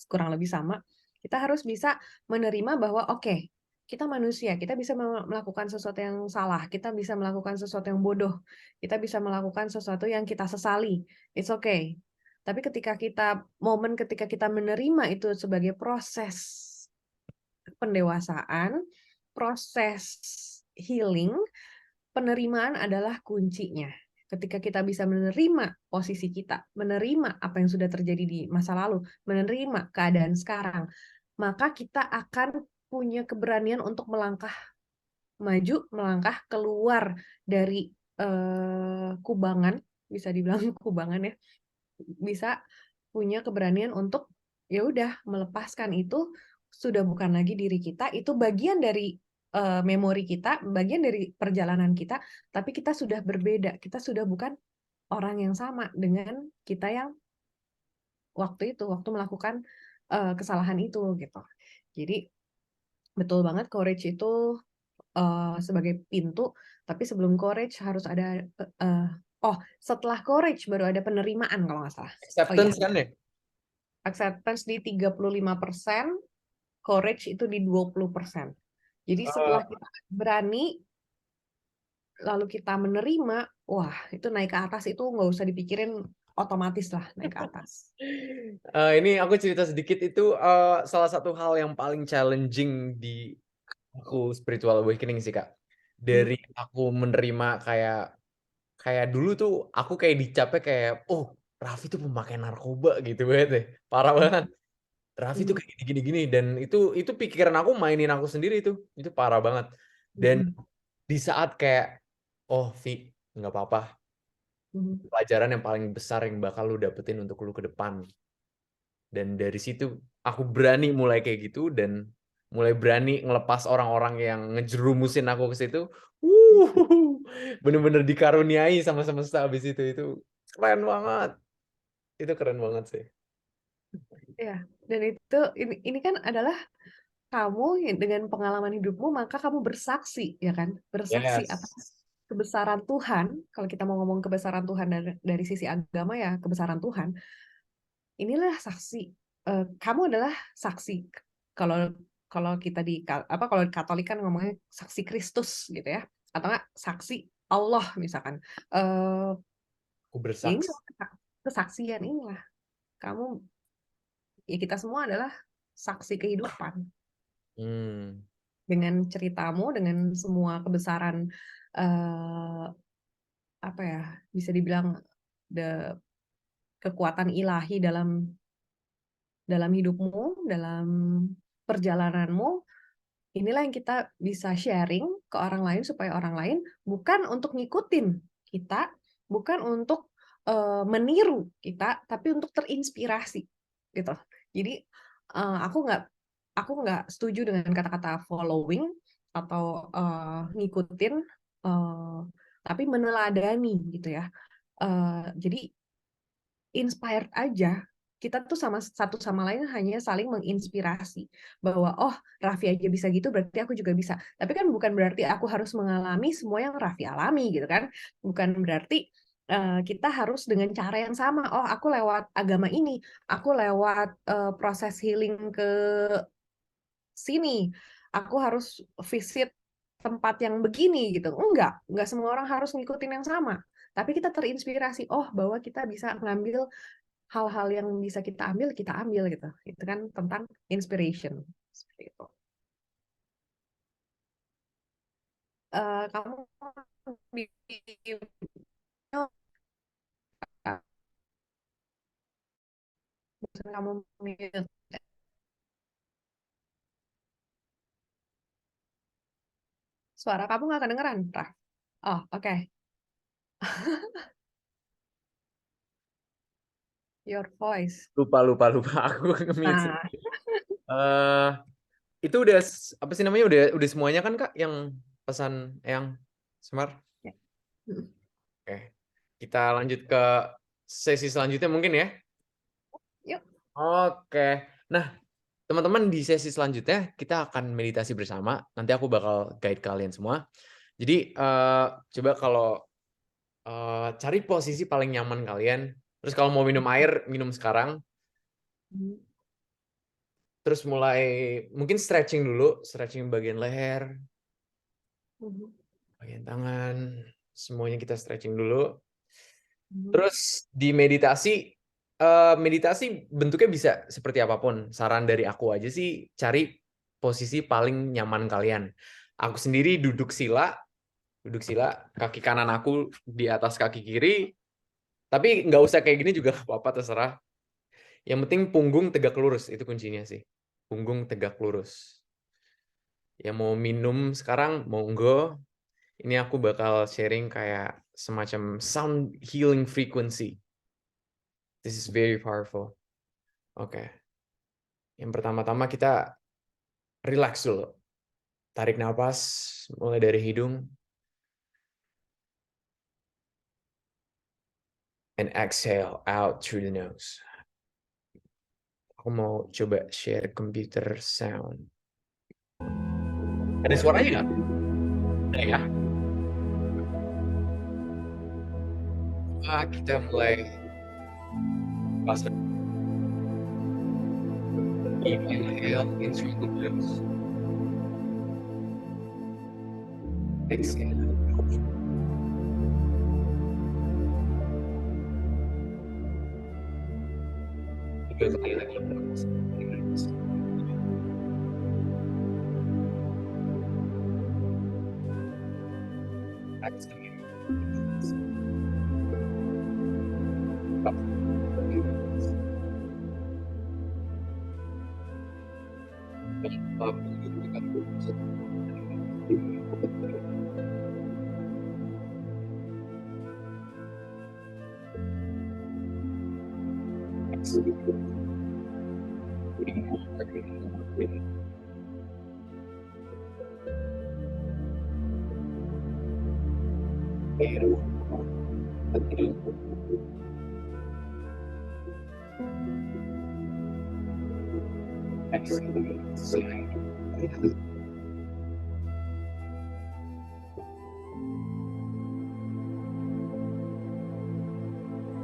kurang lebih sama. Kita harus bisa menerima bahwa oke, kita manusia, kita bisa melakukan sesuatu yang salah, kita bisa melakukan sesuatu yang bodoh, kita bisa melakukan sesuatu yang kita sesali. It's okay. Tapi ketika kita menerima itu sebagai proses pendewasaan, proses healing, penerimaan adalah kuncinya. Ketika kita bisa menerima posisi kita, menerima apa yang sudah terjadi di masa lalu, menerima keadaan sekarang, maka kita akan punya keberanian untuk melangkah maju, melangkah keluar dari kubangan, bisa dibilang kubangan ya, bisa punya keberanian untuk ya udah melepaskan itu, sudah bukan lagi diri kita, itu bagian dari memori kita, bagian dari perjalanan kita, tapi kita sudah berbeda, kita sudah bukan orang yang sama dengan kita yang waktu melakukan kesalahan itu gitu. Jadi betul banget, courage itu sebagai pintu, tapi sebelum courage harus ada setelah courage baru ada penerimaan kalau nggak salah. Oh iya, acceptance kan ya? acceptance di 35%, courage itu di 20%. Jadi setelah kita berani, lalu kita menerima, wah itu naik ke atas, itu nggak usah dipikirin, otomatis lah naik ke atas. Ini aku cerita sedikit, itu salah satu hal yang paling challenging di aku spiritual awakening sih, Kak. Dari aku menerima kayak dulu tuh aku kayak dicapnya kayak, oh Raffi tuh pemakai narkoba gitu banget deh. Parah banget. Raffi tuh kayak gini-gini, dan itu pikiran aku mainin aku sendiri tuh. Itu parah banget. Dan di saat kayak, oh Vi, nggak apa-apa. Pelajaran yang paling besar yang bakal lu dapetin untuk lu ke depan. Dan dari situ aku berani mulai kayak gitu, dan mulai berani ngelepas orang-orang yang ngejerumusin aku ke situ. Bener-bener dikaruniai sama semesta abis itu keren banget. Itu keren banget sih. Ya, dan itu ini kan adalah kamu dengan pengalaman hidupmu, maka kamu bersaksi, ya kan? Bersaksi Yes. atas kebesaran Tuhan. Kalau kita mau ngomong kebesaran Tuhan dari sisi agama ya, kebesaran Tuhan. Inilah saksi. Kamu adalah saksi. Kalau kita kalau di Katolik kan ngomongnya saksi Kristus gitu ya, atau enggak saksi Allah misalkan. Aku Ini bersaksi. kesaksian inilah. Kita semua adalah saksi kehidupan. Dengan ceritamu, dengan semua kebesaran, bisa dibilang kekuatan ilahi dalam hidupmu, dalam perjalananmu, inilah yang kita bisa sharing ke orang lain, supaya orang lain bukan untuk ngikutin kita, bukan untuk meniru kita, tapi untuk terinspirasi gitu. Jadi aku nggak setuju dengan kata-kata following atau ngikutin, tapi meneladani gitu ya. Jadi inspired aja, kita tuh satu sama lain hanya saling menginspirasi bahwa oh Raffi aja bisa gitu berarti aku juga bisa. Tapi kan bukan berarti aku harus mengalami semua yang Raffi alami gitu kan. Bukan berarti kita harus dengan cara yang sama. Oh aku lewat agama ini, aku lewat proses healing ke sini, aku harus visit tempat yang begini gitu. Enggak semua orang harus ngikutin yang sama. Tapi kita terinspirasi, oh bahwa kita bisa ngambil hal-hal yang bisa kita ambil gitu. Itu kan tentang inspiration seperti itu. Kamu kamu mute. Suara kamu nggak kedengeran, Raf. Oh, oke. Your voice. Lupa aku nge-mute. Nah, Eh, itu udah apa sih namanya, udah semuanya kan Kak yang pesan yang Semar? ya. Oke. Kita lanjut ke sesi selanjutnya mungkin ya. Yuk. Oke. Nah, teman-teman di sesi selanjutnya kita akan meditasi bersama. Nanti aku bakal guide kalian semua. Jadi coba kalau cari posisi paling nyaman kalian. Terus kalau mau minum air, minum sekarang. Terus mulai mungkin stretching dulu, stretching bagian leher, bagian tangan, semuanya kita stretching dulu. Terus di meditasi, meditasi bentuknya bisa seperti apapun. Saran dari aku aja sih, cari posisi paling nyaman kalian. Aku sendiri duduk sila, kaki kanan aku di atas kaki kiri. Tapi nggak usah kayak gini juga nggak apa-apa, terserah. Yang penting punggung tegak lurus, itu kuncinya sih. Punggung tegak lurus. Yang mau minum sekarang, monggo. Ini aku bakal sharing kayak semacam sound healing frequency. This is very powerful. Oke. Yang pertama-tama kita relax dulu. Tarik nafas mulai dari hidung. And exhale out through the nose. Aku mau coba share computer sound. Ada suaranya nggak? Ada ya? Kita mulai pas. Inhale in through the nose. Exhale. Tiga kali lagi.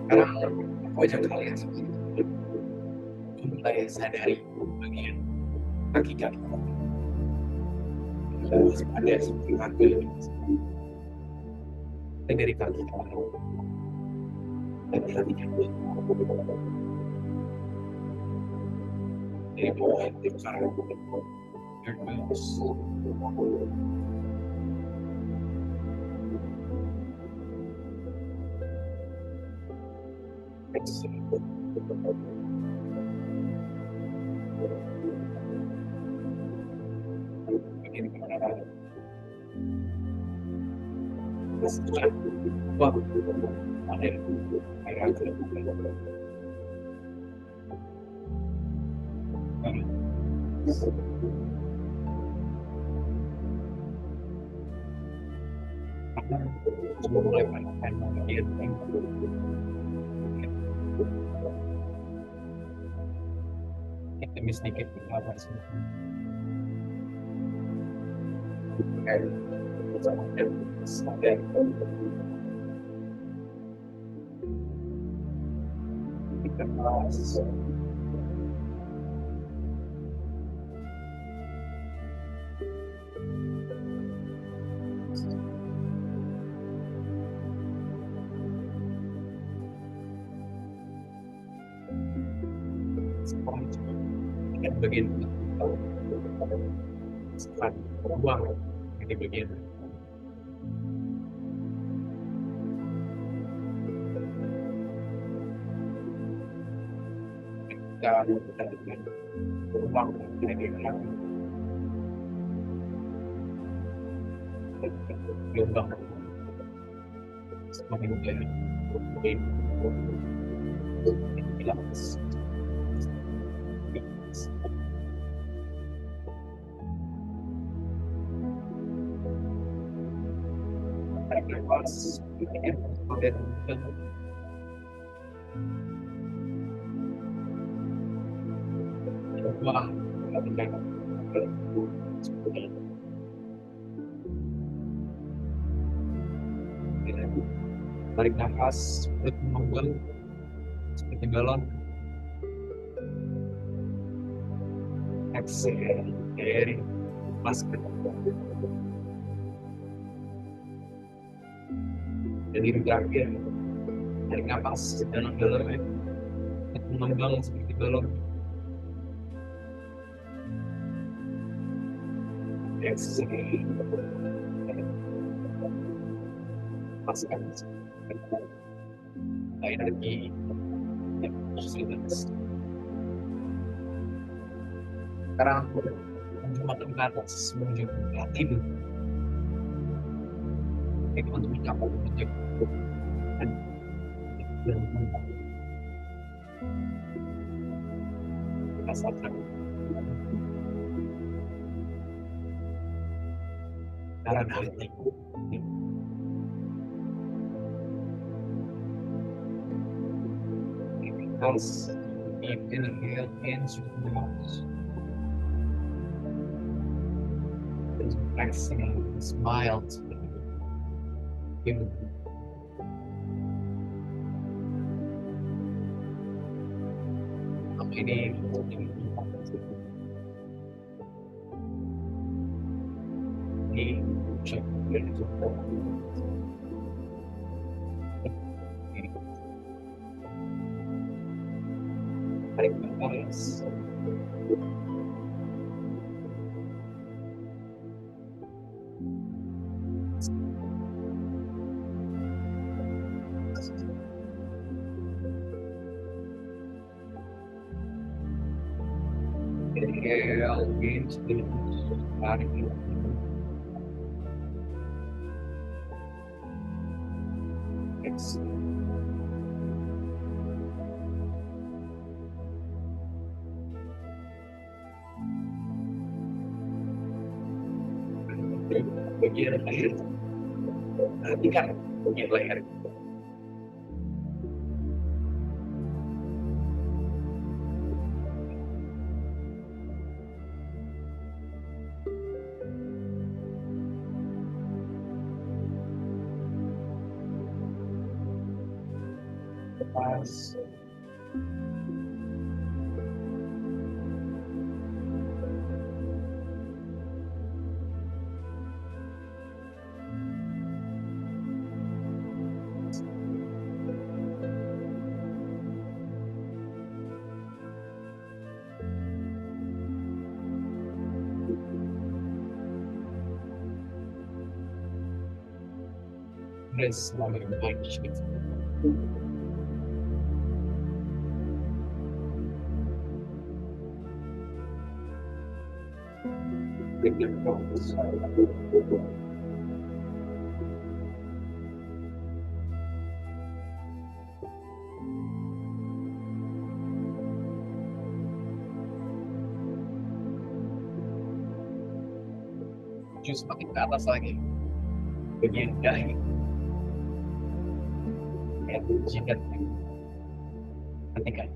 Sekarang aku ajak kalian mulai sadari bagian kaki-kaki. Terus ada seperti kaki dari kaki dan kaki dari bawah dari sekarang your nose. Wah, ada mulai demi sedikit apa sih kayak sampai kita bahas bagian serat buang ini bagian kita dengan buang ini gelombang semuanya ini bilang tarik nafas, perut mengembang seperti balon. Exhale dari lepaskan. Jadi terakhir tarik nafas dalam-dalam ya, mengembang seperti balon. Exhale, lepaskan energi yang positif. Sekarang menjemputkan ke atas, menuju ke tidur. Itu untuk mencapai tujuan dan rasakan darah hati. Because if inhale into the nose, exhale, smile to you. Ini cek dari tarik nafas. Inhale into the nose, tarik exhale. Bagian leher, perhatikan bagian leher. Lepas. Rest selama yang baik. Just makin ke atas lagi. Bagian dahi. Kayak jidat. Perhatikan.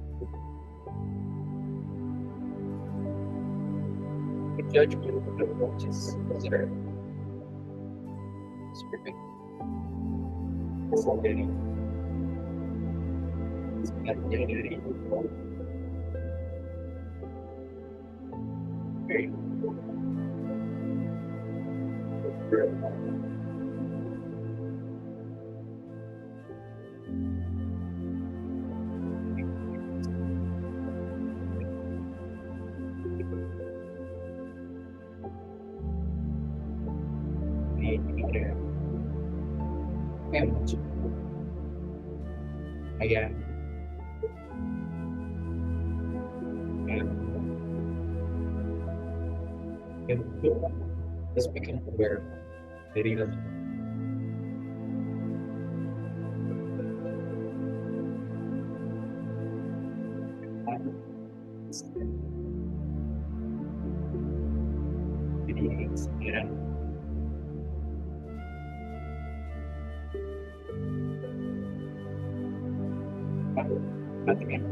judgment approaches observe. Seperti dari sebenarnya dari very emoji kayak just become aware dari jadi sekiranya nothing guys.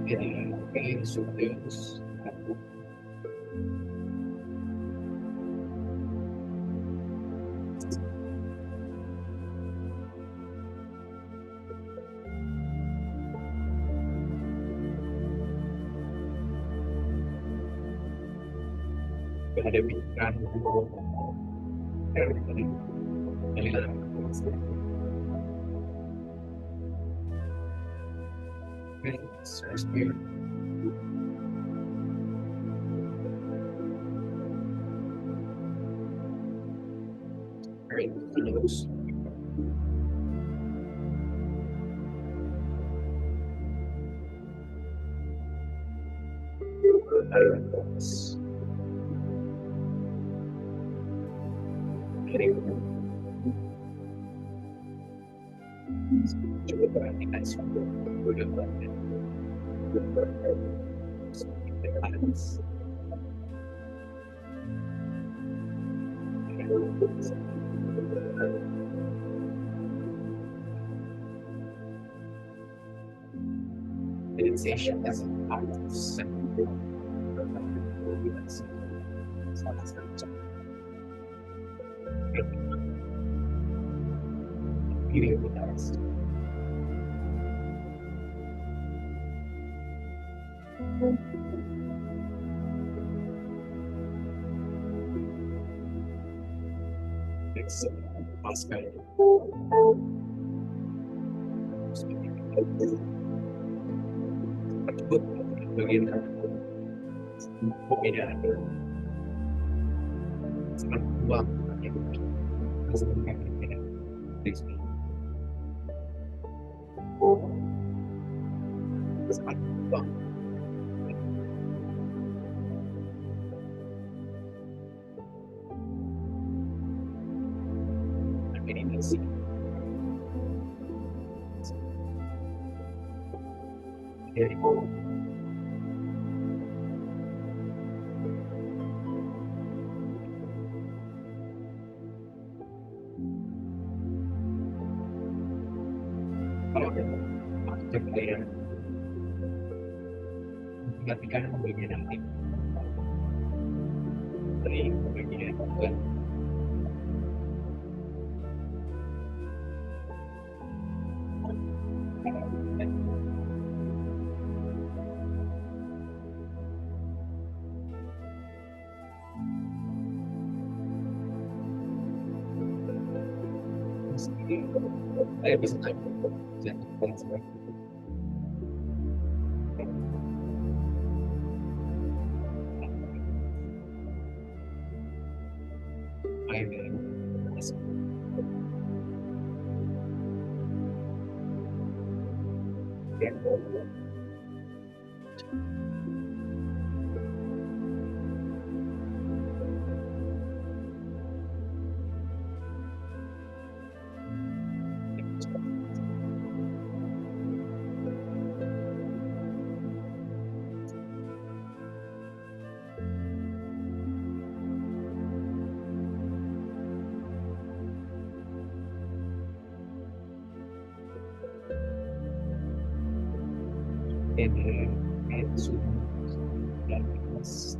Jadi sudah ada pikiran coba perhatikan semua meditation as a part of pasca tersebut bagian perbedaan sangat uang yang berbeda sangat uang ini sih dari kalau kita yang perhatikan bagian nanti dari bagian bukan saya bisa coba jangan sampai kayak suhu dan panas.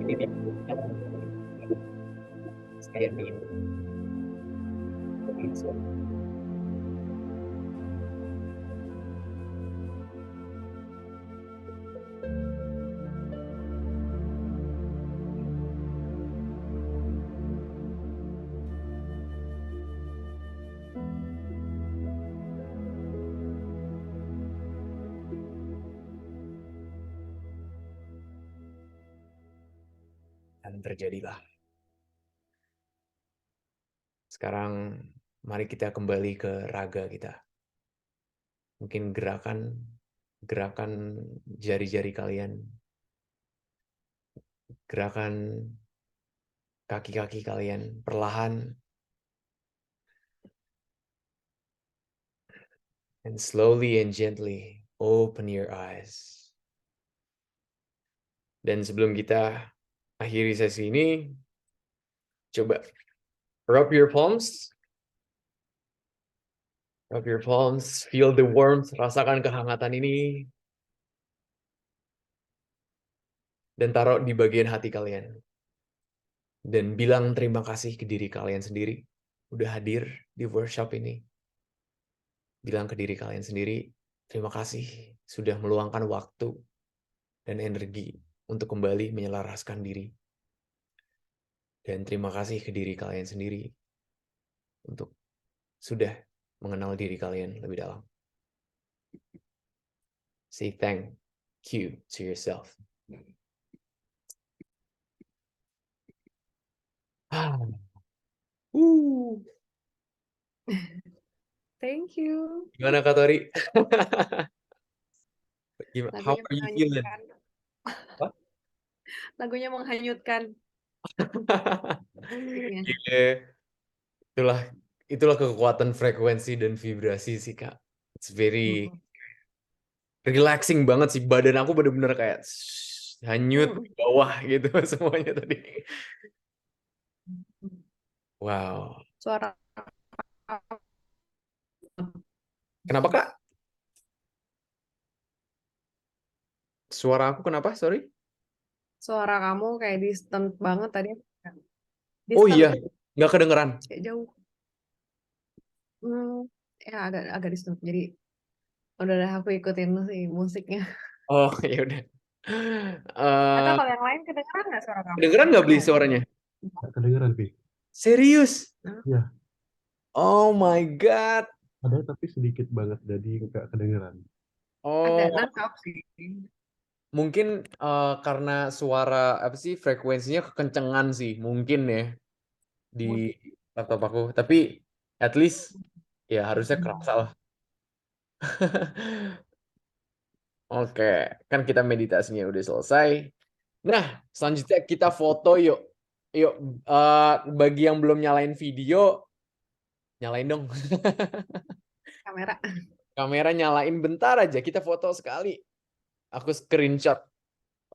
Ini saya minum. Dan terjadilah. Sekarang mari kita kembali ke raga kita. Mungkin gerakan jari-jari kalian, gerakan kaki-kaki kalian perlahan and slowly and gently open your eyes. Dan sebelum kita akhiri sesi ini, coba rub your palms. Rub your palms, feel the warmth, rasakan kehangatan ini. Dan taruh di bagian hati kalian. Dan bilang terima kasih ke diri kalian sendiri. Udah hadir di workshop ini. Bilang ke diri kalian sendiri, terima kasih sudah meluangkan waktu dan energi untuk kembali menyelaraskan diri. Dan terima kasih ke diri kalian sendiri untuk sudah mengenal diri kalian lebih dalam. Say thank you to yourself. Thank you. Gimana Kak Tori? How Lagunya are you feeling? menghanyutkan. What? Lagunya menghanyutkan. Yeah. Itulah kekuatan frekuensi dan vibrasi sih Kak. It's very relaxing banget sih. Badan aku bener-bener kayak hanyut di bawah gitu semuanya tadi. Wow. Suara Kenapa Kak? Suara aku kenapa? Sorry. suara kamu kayak distant banget tadi. Oh Distant, iya, nggak kedengeran. kayak jauh. Ya agak distant. Jadi udah aku ikutin sih musiknya. Oh ya udah. Atau kalau yang lain kedengeran nggak suara kamu? Kedengeran nggak beli suaranya? Nggak kedengeran, Pi. Serius? Iya. Oh my God. Ada tapi sedikit banget, jadi nggak kedengeran. Ada Oh, nangkap sih. mungkin karena suara apa sih frekuensinya kekencengan sih mungkin ya di laptop aku. Tapi at least ya harusnya kerasa lah. Oke, kan kita meditasinya udah selesai. Nah, selanjutnya kita foto yuk. Yuk, bagi yang belum nyalain video, nyalain dong. Kamera. Kamera nyalain bentar aja, kita foto sekali. Aku screenshot.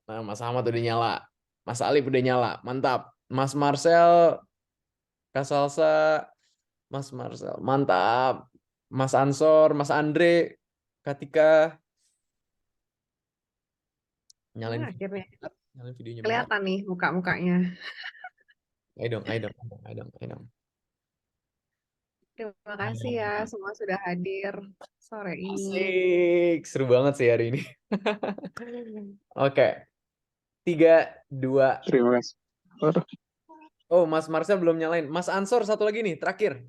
Nah, Mas Ahmad udah nyala. Mas Alif udah nyala. Mantap. Mas Marcel, Kak Salsa, Mas Marcel. Mantap. Mas Ansor, Mas Andre, Katika. Nyalain video Akhirnya bentar. Nyalain videonya bentar. kelihatan nih muka-mukanya. Ayo dong, ayo dong, ayo dong, ayo dong, ayo dong. Terima kasih ya semua sudah hadir sore ini. Asik, seru banget sih hari ini. Oke, 3, 2. Terima kasih. Waduh, Oh, Mas Marcel belum nyalain. Mas Ansor satu lagi nih, terakhir.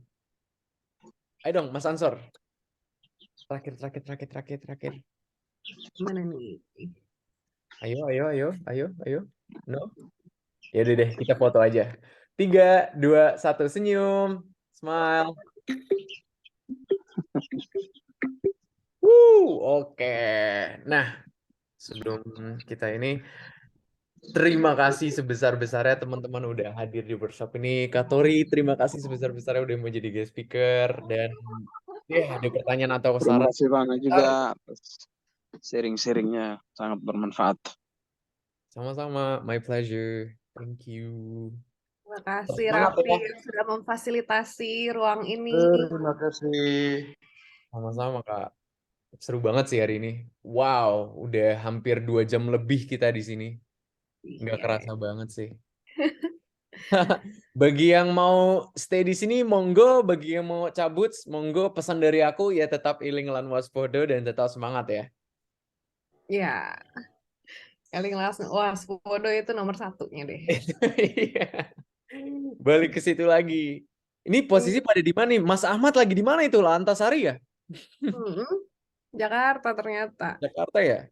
Ayo dong, Mas Ansor. Terakhir. Mana nih? Ayo. No. Ya udah deh, kita foto aja. 3, 2, 1, senyum. Smile. Oke. Nah, sebelum kita ini, terima kasih sebesar-besarnya teman-teman udah hadir di workshop ini. Kak Tori, terima kasih sebesar-besarnya udah mau jadi guest speaker. Dan ya, ada pertanyaan atau Terima saran. kasih Bang juga atas sharing-sharingnya sangat bermanfaat. Sama-sama, my pleasure. Thank you. Terima kasih Semangat Raffi ya. yang sudah memfasilitasi ruang ini. Terima kasih. Sama-sama, Kak. Seru banget sih hari ini. Wow, udah hampir 2 jam lebih kita di sini. Nggak Iya. kerasa banget sih. Bagi yang mau stay di sini, monggo. Bagi yang mau cabut, monggo. Pesan dari aku ya tetap iling lan waspada dan tetap semangat ya. Ya. Eling waspada itu nomor satunya deh. Iya. Balik ke situ lagi. Ini posisi pada di mana nih? Mas Ahmad lagi di mana itu? Lah Antasari ya? Jakarta ternyata. Jakarta ya?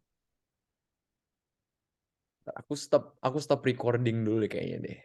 Aku stop recording dulu kayaknya deh.